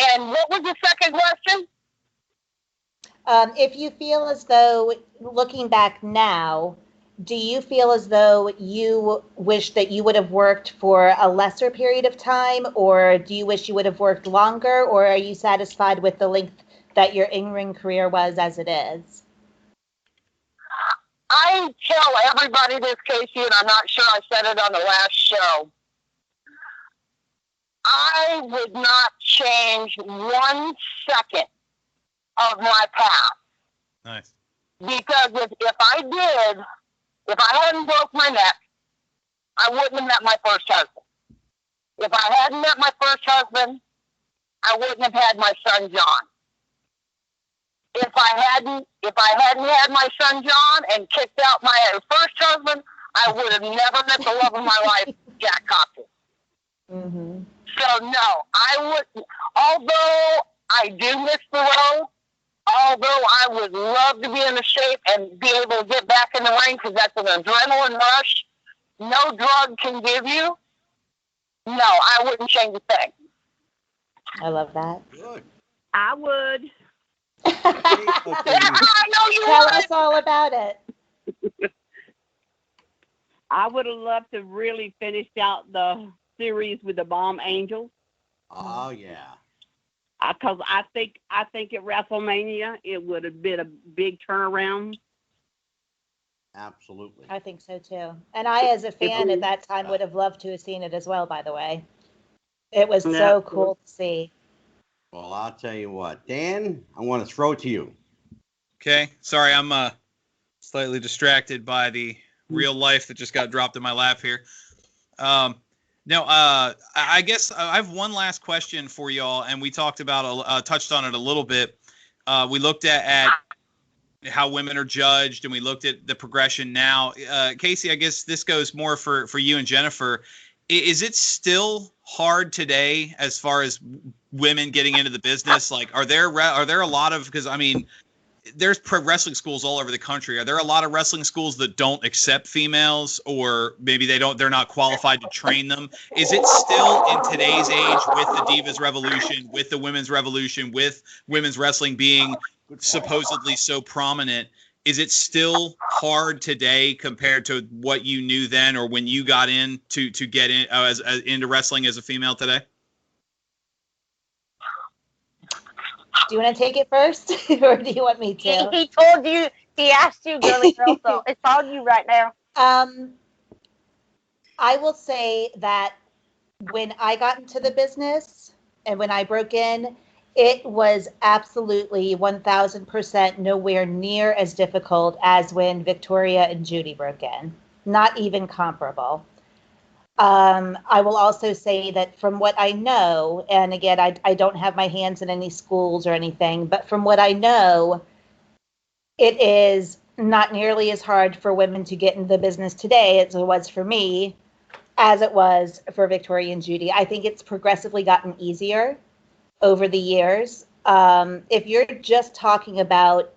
And what was the second question? If you feel as though, looking back now, do you feel as though you wish that you would have worked for a lesser period of time, or do you wish you would have worked longer, or are you satisfied with the length that your in-ring career was as it is? I tell everybody this, Kacee, and I'm not sure I said it on the last show. I would not change 1 second of my path. Nice. Because if I hadn't broke my neck, I wouldn't have met my first husband. If I hadn't met my first husband, I wouldn't have had my son John. If I hadn't had my son John and kicked out my first husband, I would have never met the love of my life, Jack Kacee. Mm-hmm. So no, I would. Although I do miss the road, although I would love to be in the shape and be able to get back in the ring, because that's an adrenaline rush no drug can give you, no, I wouldn't change a thing. I love that. Good. I would. I know you Tell would. us all about it. I would have loved to really finish out the series with the Bomb Angels. Oh, yeah. Because I think at WrestleMania it would have been a big turnaround. Absolutely. I think so too. And I, as a fan at that time, would have loved to have seen it as well, by the way. It was so cool to see. Well, I'll tell you what. Dan, I want to throw it to you. Okay. Sorry, I'm slightly distracted by the real life that just got dropped in my lap here. I guess I have one last question for y'all, and we talked about touched on it a little bit. We looked at how women are judged, and we looked at the progression now. Kacee, I guess this goes more for you and Jennifer. Is it still hard today as far as women getting into the business? Like, are there a lot of, because I mean, there's pro wrestling schools all over the country. Are there a lot of wrestling schools that don't accept females, or maybe they're not qualified to train them? Is it still in today's age, with the Divas Revolution, with the Women's Revolution, with women's wrestling being supposedly so prominent, is it still hard today compared to what you knew then, or when you got in to get in into wrestling as a female today? Do you want to take it first, or do you want me to? He told you. He asked you, girly girl. So it's all you right now. I will say that when I got into the business and when I broke in, it was absolutely 1,000% nowhere near as difficult as when Victoria and Judy broke in. Not even comparable. I will also say that from what I know, and again, I don't have my hands in any schools or anything, but from what I know, it is not nearly as hard for women to get into the business today as it was for me, as it was for Victoria and Judy. I think it's progressively gotten easier over the years. If you're just talking about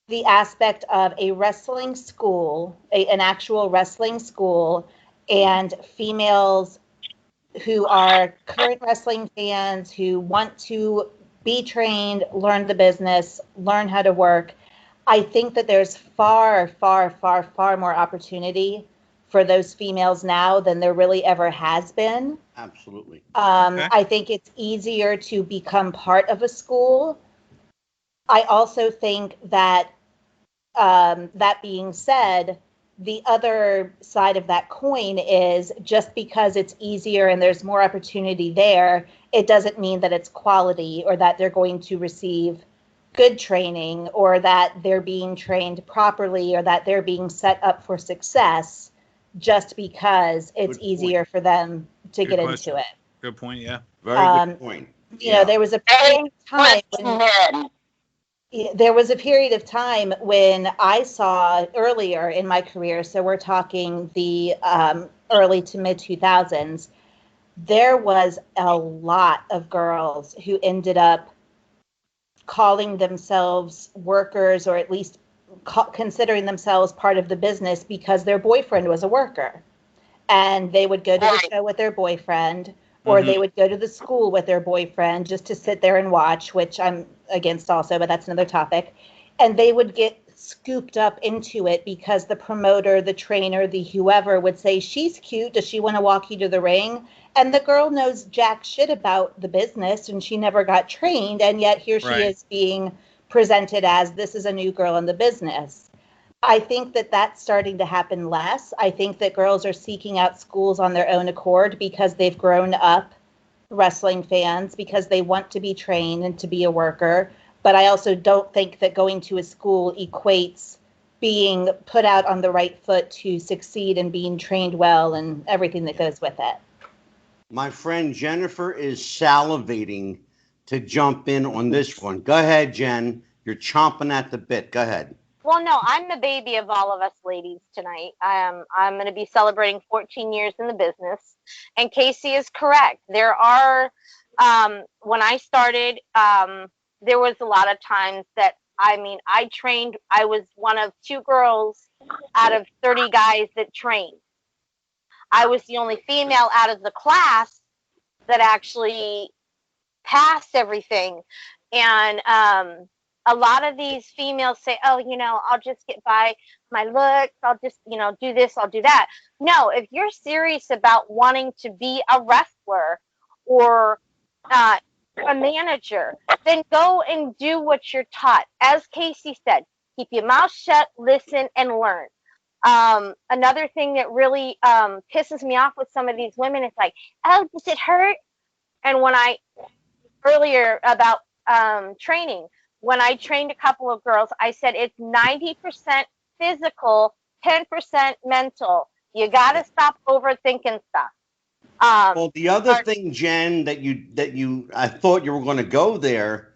the aspect of a wrestling school, an actual wrestling school, and females who are current wrestling fans who want to be trained, learn the business, learn how to work, I think that there's far, far, far, far more opportunity for those females now than there really ever has been. Absolutely. Okay. I think it's easier to become part of a school. I also think that, that being said, the other side of that coin is just because it's easier and there's more opportunity there, it doesn't mean that it's quality or that they're going to receive good training or that they're being trained properly or that they're being set up for success just because it's easier for them to get into it. Good point, yeah. Very good point. You know, there was a period of time when I saw earlier in my career, so we're talking the early to mid 2000s, there was a lot of girls who ended up calling themselves workers or at least considering themselves part of the business because their boyfriend was a worker. And they would go to the show with their boyfriend, or they would go to the school with their boyfriend just to sit there and watch, which I'm against also, but that's another topic. And they would get scooped up into it because the promoter, the trainer, the whoever would say, she's cute. Does she want to walk you to the ring? And the girl knows jack shit about the business and she never got trained. And yet here she is being presented as this is a new girl in the business. I think that that's starting to happen less. I think that girls are seeking out schools on their own accord because they've grown up wrestling fans, because they want to be trained and to be a worker. But I also don't think that going to a school equates being put out on the right foot to succeed and being trained well and everything that goes with it. My friend Jennifer is salivating to jump in on this one. Go ahead, Jen. You're chomping at the bit. Go ahead. Well, no, I'm the baby of all of us ladies tonight. I'm going to be celebrating 14 years in the business. And Kacee is correct. There are, when I started, there was a lot of times that, I trained, I was one of 2 girls out of 30 guys that trained. I was the only female out of the class that actually passed everything. And, a lot of these females say, oh, I'll just get by my looks. I'll just, do this, I'll do that. No, if you're serious about wanting to be a wrestler or a manager, then go and do what you're taught. As Kacee said, keep your mouth shut, listen, and learn. Another thing that really pisses me off with some of these women is like, oh, does it hurt? And earlier about training, when I trained a couple of girls, I said it's 90% physical 10% mental. You got to stop overthinking stuff. Well, the other thing, Jen, that I thought you were going to go there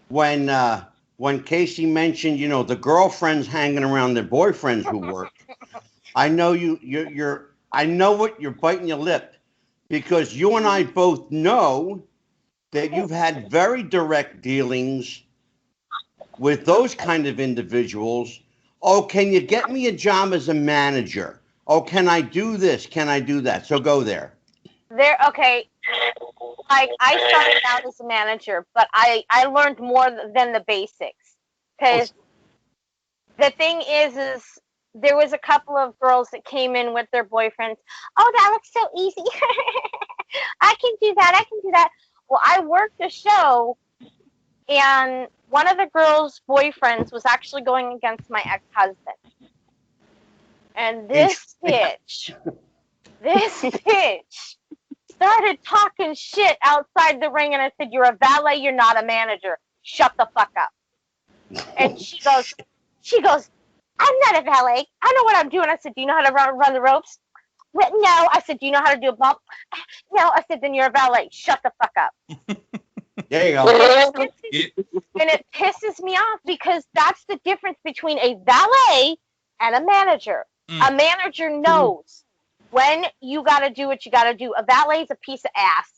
when Kacee mentioned, the girlfriends hanging around their boyfriends who work. I know I know what you're biting your lip, because you and I both know that you've had very direct dealings with those kind of individuals. Oh, can you get me a job as a manager? Oh, can I do this? Can I do that? So go there. Okay. Like, I started out as a manager, but I learned more than the basics. Because the thing is there was a couple of girls that came in with their boyfriends. Oh, that looks so easy. I can do that. Well, I worked a show, and one of the girls' boyfriends was actually going against my ex-husband. And this bitch started talking shit outside the ring, and I said, "You're a valet, you're not a manager. Shut the fuck up." And she goes, "I'm not a valet. I know what I'm doing." I said, "Do you know how to run the ropes?" "Well, no." I said, "Do you know how to do a bump?" "No." I said, "Then you're a valet. Shut the fuck up." There you go. And it pisses me off, because that's the difference between a valet and a manager. A manager knows when you got to do what you got to do. A valet is a piece of ass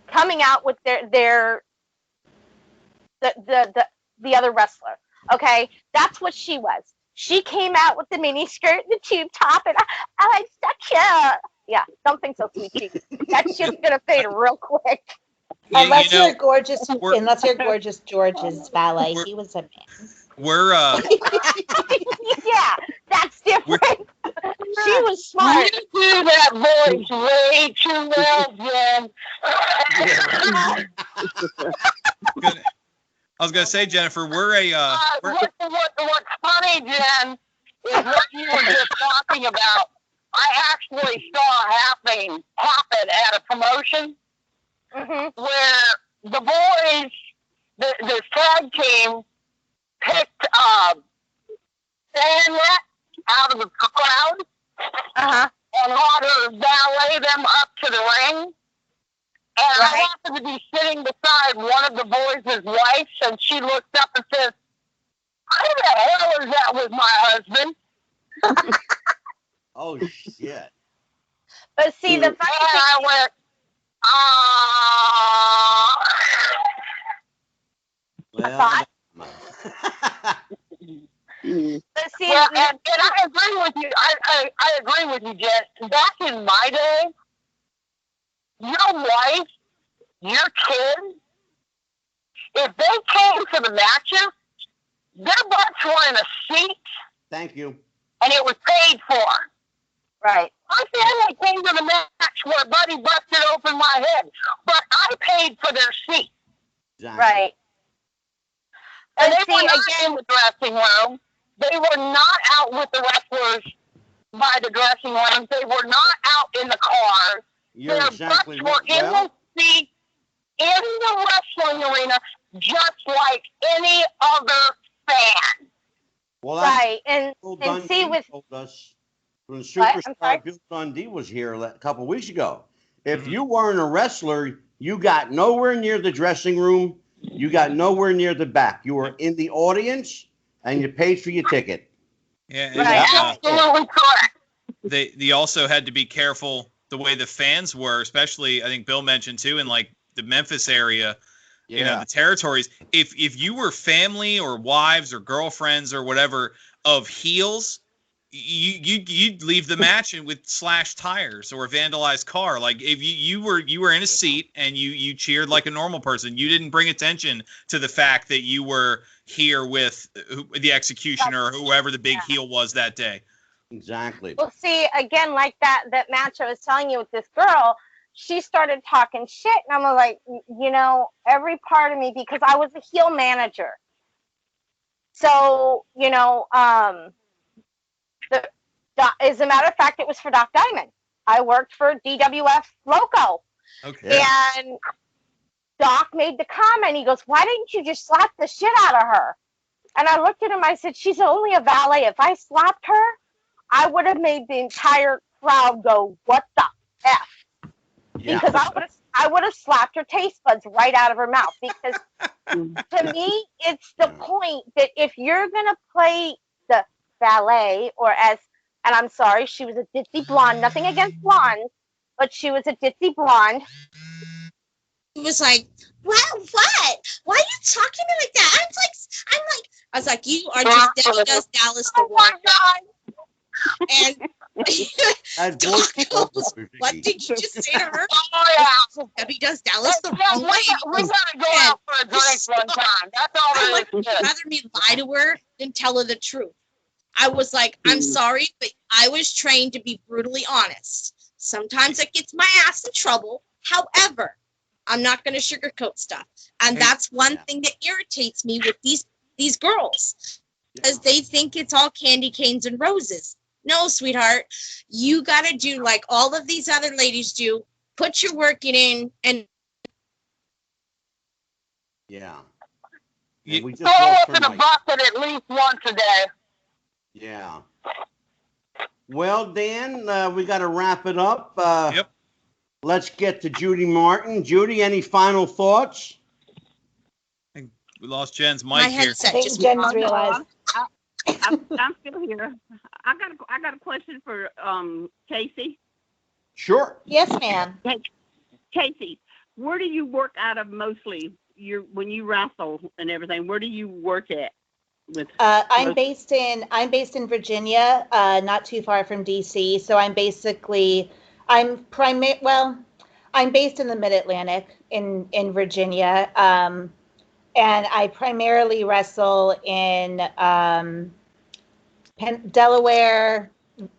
coming out with the other wrestler. Okay, that's what she was. She came out with the mini skirt, the tube top, and I like such. Yeah, don't think so, sweet cheeks. That shit's gonna fade real quick. Unless you're gorgeous George's valet, he was a man. We're yeah, that's different. She was smart. You do that voice way too well, Jen. I was gonna say, Jennifer, what's funny, Jen, is what you were just talking about. I actually saw happen at a promotion where the boys, the tag team, picked Sandlet out of the crowd and had her valet them up to the ring. And I happened to be sitting beside one of the boys' wives, and she looked up and says, "Who the hell is that with my husband?" Oh, shit. But see, the funny thing, I went, Well, but see, well, and I agree with you. I agree with you, Jen. Back in my day, your wife, your kids, if they came to the matches, their butts were in a seat. Thank you. And it was paid for. Right. My family came to the match where Buddy busted open my head, but I paid for their seat. Exactly. Right. And they were not in the dressing room. They were not out with the wrestlers by the dressing rooms. They were not out in the cars. You're Their exactly butts were in the seat in the wrestling arena, just like any other fan. Well, right. And see, with told us when Superstar Bill Dundee was here a couple of weeks ago. If you weren't a wrestler, you got nowhere near the dressing room. You got nowhere near the back. You were in the audience, and you paid for your ticket. Yeah, absolutely correct. They also had to be careful the way the fans were, especially I think Bill mentioned too, in like the Memphis area. Yeah. You know, the territories. If you were family or wives or girlfriends or whatever of heels, you'd leave the match with slashed tires or a vandalized car. Like if you were in a seat and you cheered like a normal person, you didn't bring attention to the fact that you were here with the executioner or whoever the big heel was that day. Exactly. Well, see, again, like that match I was telling you with this girl, she started talking shit, and I'm like, every part of me, because I was a heel manager. So, as a matter of fact, it was for Doc Diamond. I worked for DWF Loco. Okay. And Doc made the comment. He goes, "Why didn't you just slap the shit out of her?" And I looked at him. I said, "She's only a valet. If I slapped her, I would have made the entire crowd go, "What the f?" Yeah. Because I would have slapped her taste buds right out of her mouth. Because to me, it's the point that if you're gonna play the ballet, or and I'm sorry, she was a ditzy blonde. Nothing against blondes, but she was a ditzy blonde. He was like, "What? Why are you talking to me like that?" I was like, "You are just Debbie Does Dallas the Warrior." And Doc goes, "What did you just say to her?" Oh yeah. Debbie Does Dallas the Yeah, wrong way. we gotta go out for a drink one time. That's all I there like is to it. rather me lie to her than tell her the truth. I was like, "I'm sorry, but I was trained to be brutally honest. Sometimes it gets my ass in trouble. However, I'm not going to sugarcoat stuff." And that's one thing that irritates me with these girls, because they think it's all candy canes and roses. No, sweetheart, you got to do like all of these other ladies do. Put your work in and Yeah. You- And we just Throw lost us in her a mic. bucket at least once a day. Yeah. Well, Dan, we got to wrap it up. Yep. Let's get to Judy Martin. Judy, any final thoughts? We lost Jen's mic my here. I headset think just Jen's realized. I'm still here. I got a question for Kacee. Sure. Yes, ma'am. Kacee, where do you work out of mostly? When you wrestle and everything, where do you work at? I'm based in Virginia, not too far from DC. So I'm based in the Mid-Atlantic in Virginia, and I primarily wrestle in Delaware,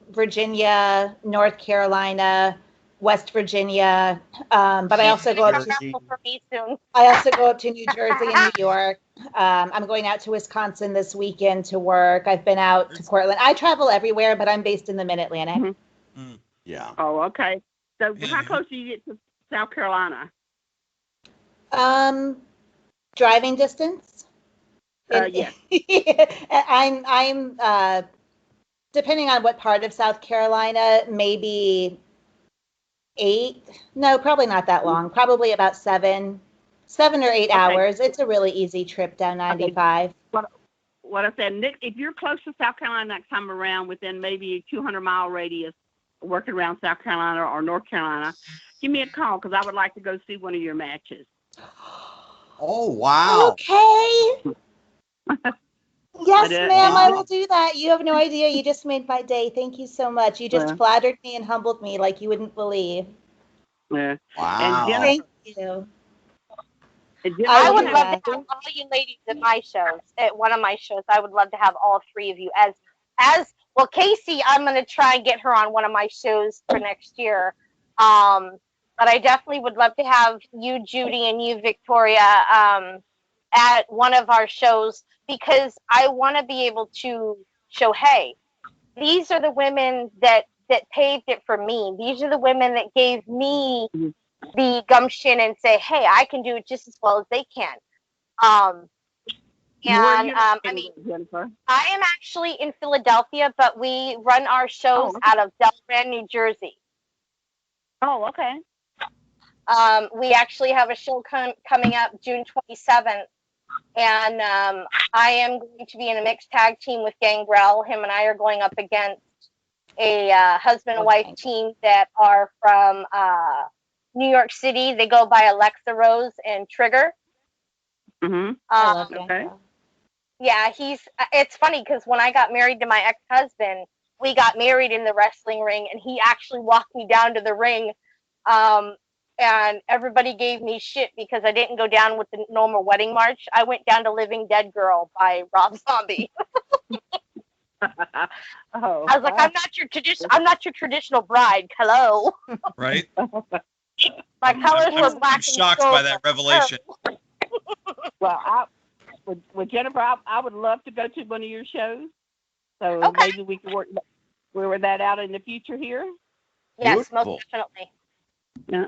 Virginia, North Carolina, West Virginia, but I also go up to For me soon. New Jersey and New York. I'm going out to Wisconsin this weekend to work. I've been out to Portland. I travel everywhere, but I'm based in the Mid-Atlantic. Yeah. Oh, okay. So how close do you get to South Carolina? Driving distance. Yes. I'm depending on what part of South Carolina, maybe 8. No, probably not that long. Probably about 7 or 8 hours. It's a really easy trip down 95. What I said, Nick, if you're close to South Carolina next time around, within maybe a 200-mile radius, working around South Carolina or North Carolina, give me a call, because I would like to go see one of your matches. Oh, wow. Okay. Yes, I ma'am, I will do that. You have no idea. You just made my day. Thank you so much. You just flattered me and humbled me like you wouldn't believe. Yeah. Wow. And Jennifer, Thank you. I would love to have all you ladies at my shows, at one of my shows. I would love to have all 3 of you as well. Kacee, I'm going to try and get her on one of my shows for next year. But I definitely would love to have you, Judy, and you, Victoria, at one of our shows, because I want to be able to show, hey, these are the women that paved it for me. These are the women that gave me the gumption and say, hey, I can do it just as well as they can. I mean, Jennifer? I am actually in Philadelphia, but we run our shows out of Delaware, New Jersey. Oh, okay. We actually have a show coming up June 27th, and I am going to be in a mixed tag team with Gangrel. Him and I are going up against a husband and wife team that are from New York City. They go by Alexa Rose and Trigger. I love Gangrel. Yeah, it's funny because when I got married to my ex-husband, we got married in the wrestling ring, and he actually walked me down to the ring. And everybody gave me shit because I didn't go down with the normal wedding march. I went down to Living Dead Girl by Rob Zombie. I was like, I'm not your traditional bride. Hello. Right. My colors were black. I'm shocked by that revelation. Well, with Jennifer, I would love to go to one of your shows. So maybe we can work that out in the future here. Yes, Beautiful. most definitely. Yeah.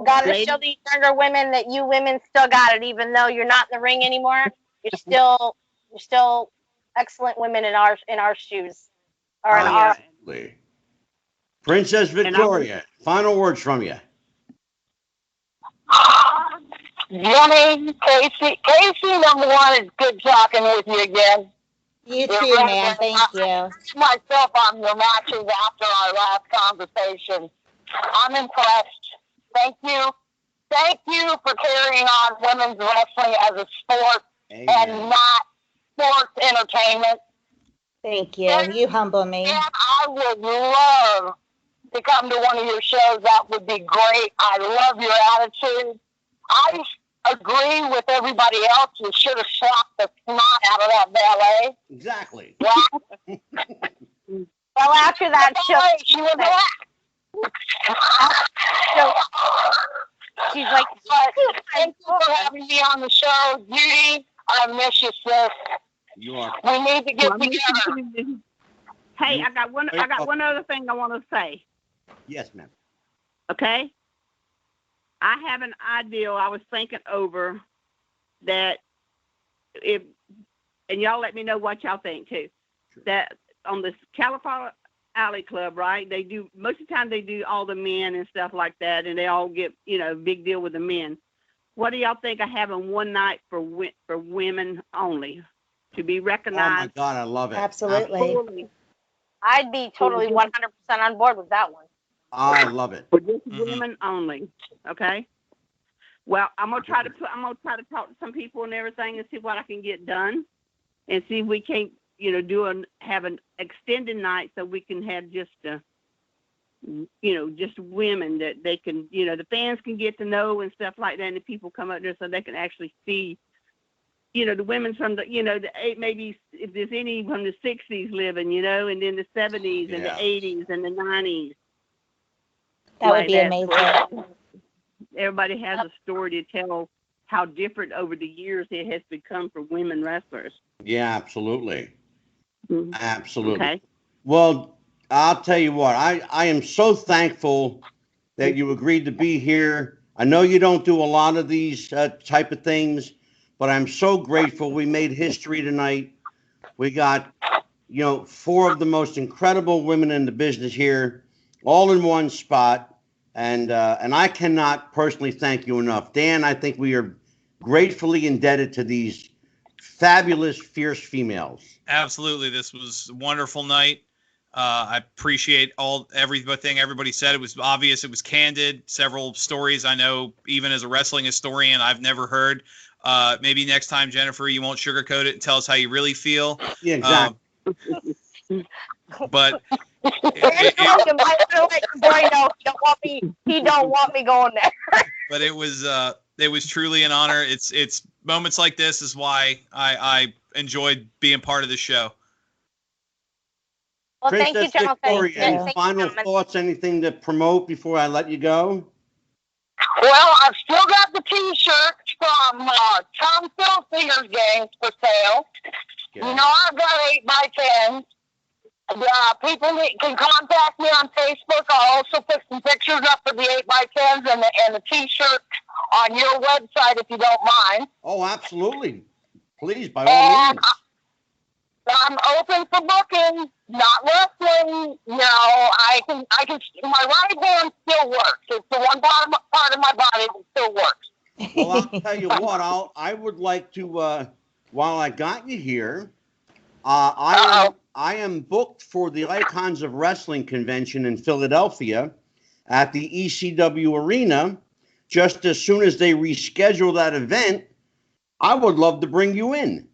Gotta show these younger women that you women still got it, even though you're not in the ring anymore. You're still excellent women in our shoes. Or an R. Absolutely. Princess Victoria, final words from you. Yummy, Kacee. Kacee, number one, is good talking with you again. You too, man. Thank you. Myself on your matches after our last conversation. I'm impressed. Thank you. Thank you for carrying on women's wrestling as a sport and not sports entertainment. Thank you. You humble me. And I would love to come to one of your shows. That would be great. I love your attitude. I agree with everybody else. You should have slapped the snot out of that ballet. Exactly. Yeah. Well, after that show, she was black. She's like, thank you for having me on the show, Judy. I miss you, sis. You are. We need to get together. Hey, I got one other thing I want to say. Yes, ma'am. Okay. I have an idea I was thinking over that and y'all let me know what y'all think too. Sure. That on this California Alley Club, right? They do most of the time they do all the men and stuff like that, and they all get big deal with the men. What do y'all think of having one night for women only to be recognized? Oh my God, I love it. Absolutely. I'd be totally 100% on board with that one. I love it. For just women only. Okay. Well, I'm gonna try to talk to some people and everything and see what I can get done, and see if we can't have an extended night so we can have just just women that they can the fans can get to know and stuff like that, and the people come up there so they can actually see the women from the maybe if there's any from the 60s living and then the 70s and the 80s and the 90s. That would be amazing. So everybody has a story to tell how different over the years it has become for women wrestlers. Yeah, absolutely. Mm-hmm. Absolutely. Okay. Well, I'll tell you what, I am so thankful that you agreed to be here. I know you don't do a lot of these type of things, but I'm so grateful we made history tonight. We got, 4 of the most incredible women in the business here, all in one spot. And I cannot personally thank you enough. Dan, I think we are gratefully indebted to these fabulous, fierce females. Absolutely. This was a wonderful night. I appreciate everything everybody said. It was obvious. It was candid. Several stories I know, even as a wrestling historian, I've never heard. Maybe next time, Jennifer, you won't sugarcoat it and tell us how you really feel. Yeah, exactly. But he don't want me going there. But it was truly an honor. It's moments like this is why I enjoyed being part of the show. Well, Princess thank you, gentlemen. Victoria, any final thoughts, anything to promote before I let you go? Well, I've still got the T-shirts from Tom Filsinger's Games for sale. Yeah. I've got 8x10s. People can contact me on Facebook. I'll also put some pictures up of the 8x10s and the T-shirt on your website if you don't mind. Oh, absolutely. Please, by all means. I'm open for booking, not wrestling. I can. My right hand still works. It's the one part of my body that still works. Well, I'll tell you what. I would like to. While I got you here, I am booked for the Icons of Wrestling convention in Philadelphia at the ECW Arena. Just as soon as they reschedule that event, I would love to bring you in.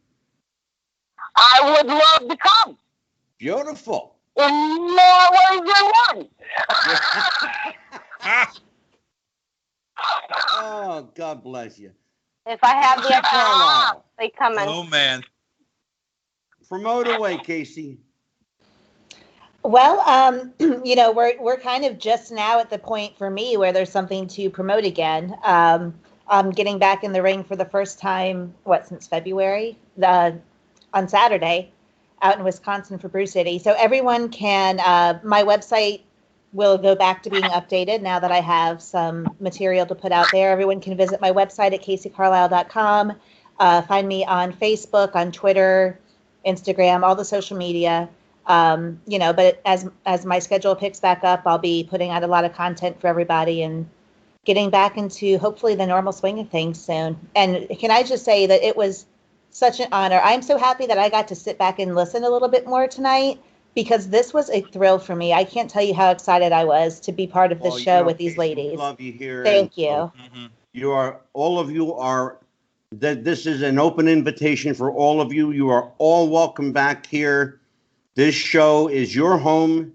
I would love to come. Beautiful. In more ways than one. Oh, God bless you. If I have the extra, they come in. Oh, man. Promote away, Kacee. Well, we're kind of just now at the point for me where there's something to promote again. I'm getting back in the ring for the first time, since February, on Saturday out in Wisconsin for Brew City. So everyone can, my website will go back to being updated now that I have some material to put out there. Everyone can visit my website at KaceeCarlisle.com. Find me on Facebook, on Twitter, Instagram, all the social media. But as my schedule picks back up, I'll be putting out a lot of content for everybody and getting back into hopefully the normal swing of things soon. And can I just say that it was such an honor. I'm so happy that I got to sit back and listen a little bit more tonight, because this was a thrill for me. I can't tell you how excited I was to be part of this show with these ladies. Love you here. Thank you. You are, all of you are, this is an open invitation for all of you. You are all welcome back here. This show is your home.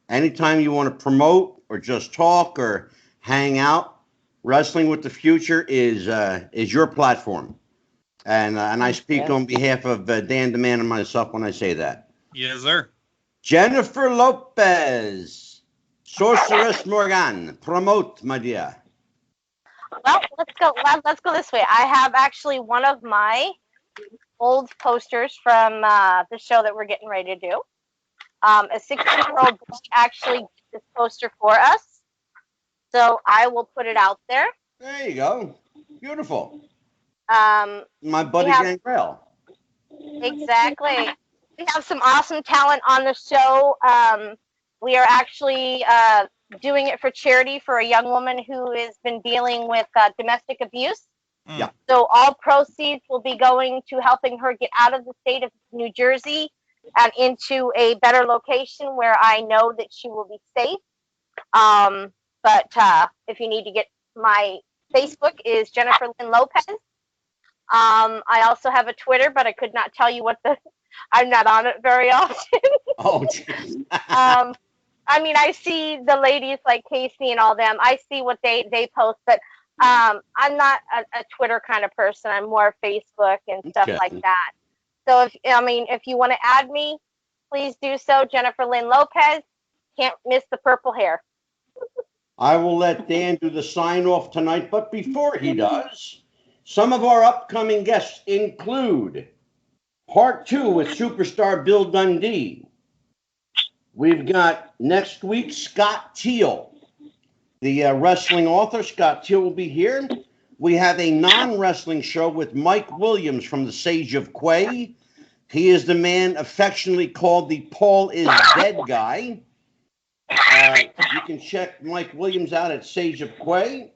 Anytime you want to promote or just talk or hang out, Wrestling with the Future is your platform. And I speak on behalf of Dan the Man and myself when I say that. Yes, sir. Jennifer Lopez, Sorceress Morgan, promote, my dear. Well, let's go this way. I have actually one of my old posters from the show that we're getting ready to do. A 16-year-old boy actually did this poster for us, so I will put it out there. There you go. Beautiful. My buddy Gangrel. Exactly. We have some awesome talent on the show. We are actually doing it for charity for a young woman who has been dealing with domestic abuse. Yeah. So all proceeds will be going to helping her get out of the state of New Jersey and into a better location where I know that she will be safe. But if you need to get, my Facebook is Jennifer Lynn Lopez. I also have a Twitter, but I could not tell you I'm not on it very often. Oh, I mean, I see the ladies like Kacee and all them. I see what they post, but I'm not a Twitter kind of person. I'm more Facebook and stuff like that. So if you want to add me, please do so. Jennifer Lynn Lopez. Can't miss the purple hair. I will let Dan do the sign off tonight, but before he does, some of our upcoming guests include Part 2 with superstar Bill Dundee. We've got next week Scott Teal, the wrestling author. Scott Teal will be here. We have a non-wrestling show with Mike Williams from the Sage of Quay. He is the man affectionately called the Paul is Dead guy. You can check Mike Williams out at Sage of Quay.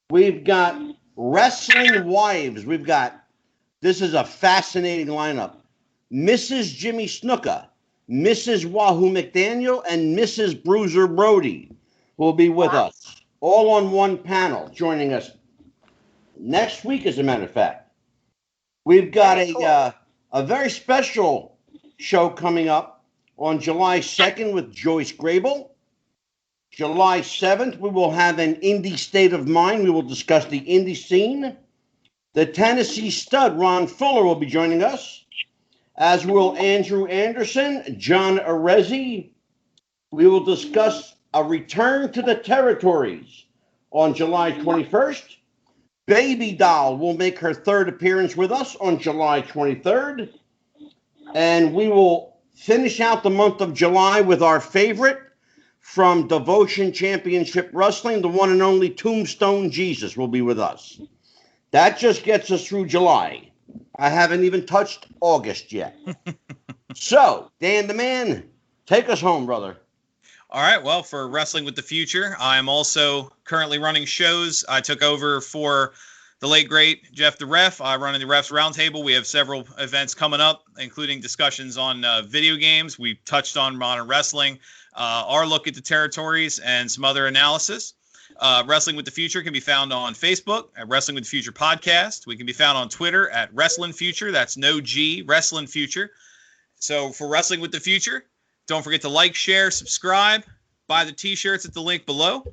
We've got Wrestling Wives. This is a fascinating lineup. Mrs. Jimmy Snuka, Mrs. Wahoo McDaniel, and Mrs. Bruiser Brody will be with us, all on one panel, joining us next week, as a matter of fact. We've got a very special show coming up on July 2nd with Joyce Grable. July 7th, we will have an indie state of mind. We will discuss the indie scene. The Tennessee stud, Ron Fuller, will be joining us, as will Andrew Anderson, John Arezzi. We will discuss a return to the territories on July 21st. Baby Doll will make her third appearance with us on July 23rd. And we will finish out the month of July with our favorite from Devotion Championship Wrestling, the one and only Tombstone Jesus will be with us. That just gets us through July. I haven't even touched August yet. So, Dan the Man, take us home, brother. All right. Well, for Wrestling with the Future, I'm also currently running shows. I took over for the late, great Jeff the Ref. I run in the Refs Roundtable. We have several events coming up, including discussions on video games. We touched on modern wrestling, our look at the territories, and some other analysis. Wrestling with the Future can be found on Facebook at Wrestling with the Future Podcast. We can be found on Twitter at Wrestling Future. That's no G, Wrestling Future. So for Wrestling with the Future, don't forget to like, share, subscribe, buy the T-shirts at the link below.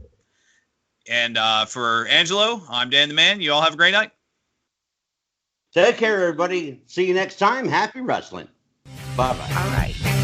And for Angelo, I'm Dan the Man. You all have a great night. Take care, everybody. See you next time. Happy wrestling. Bye-bye. All right.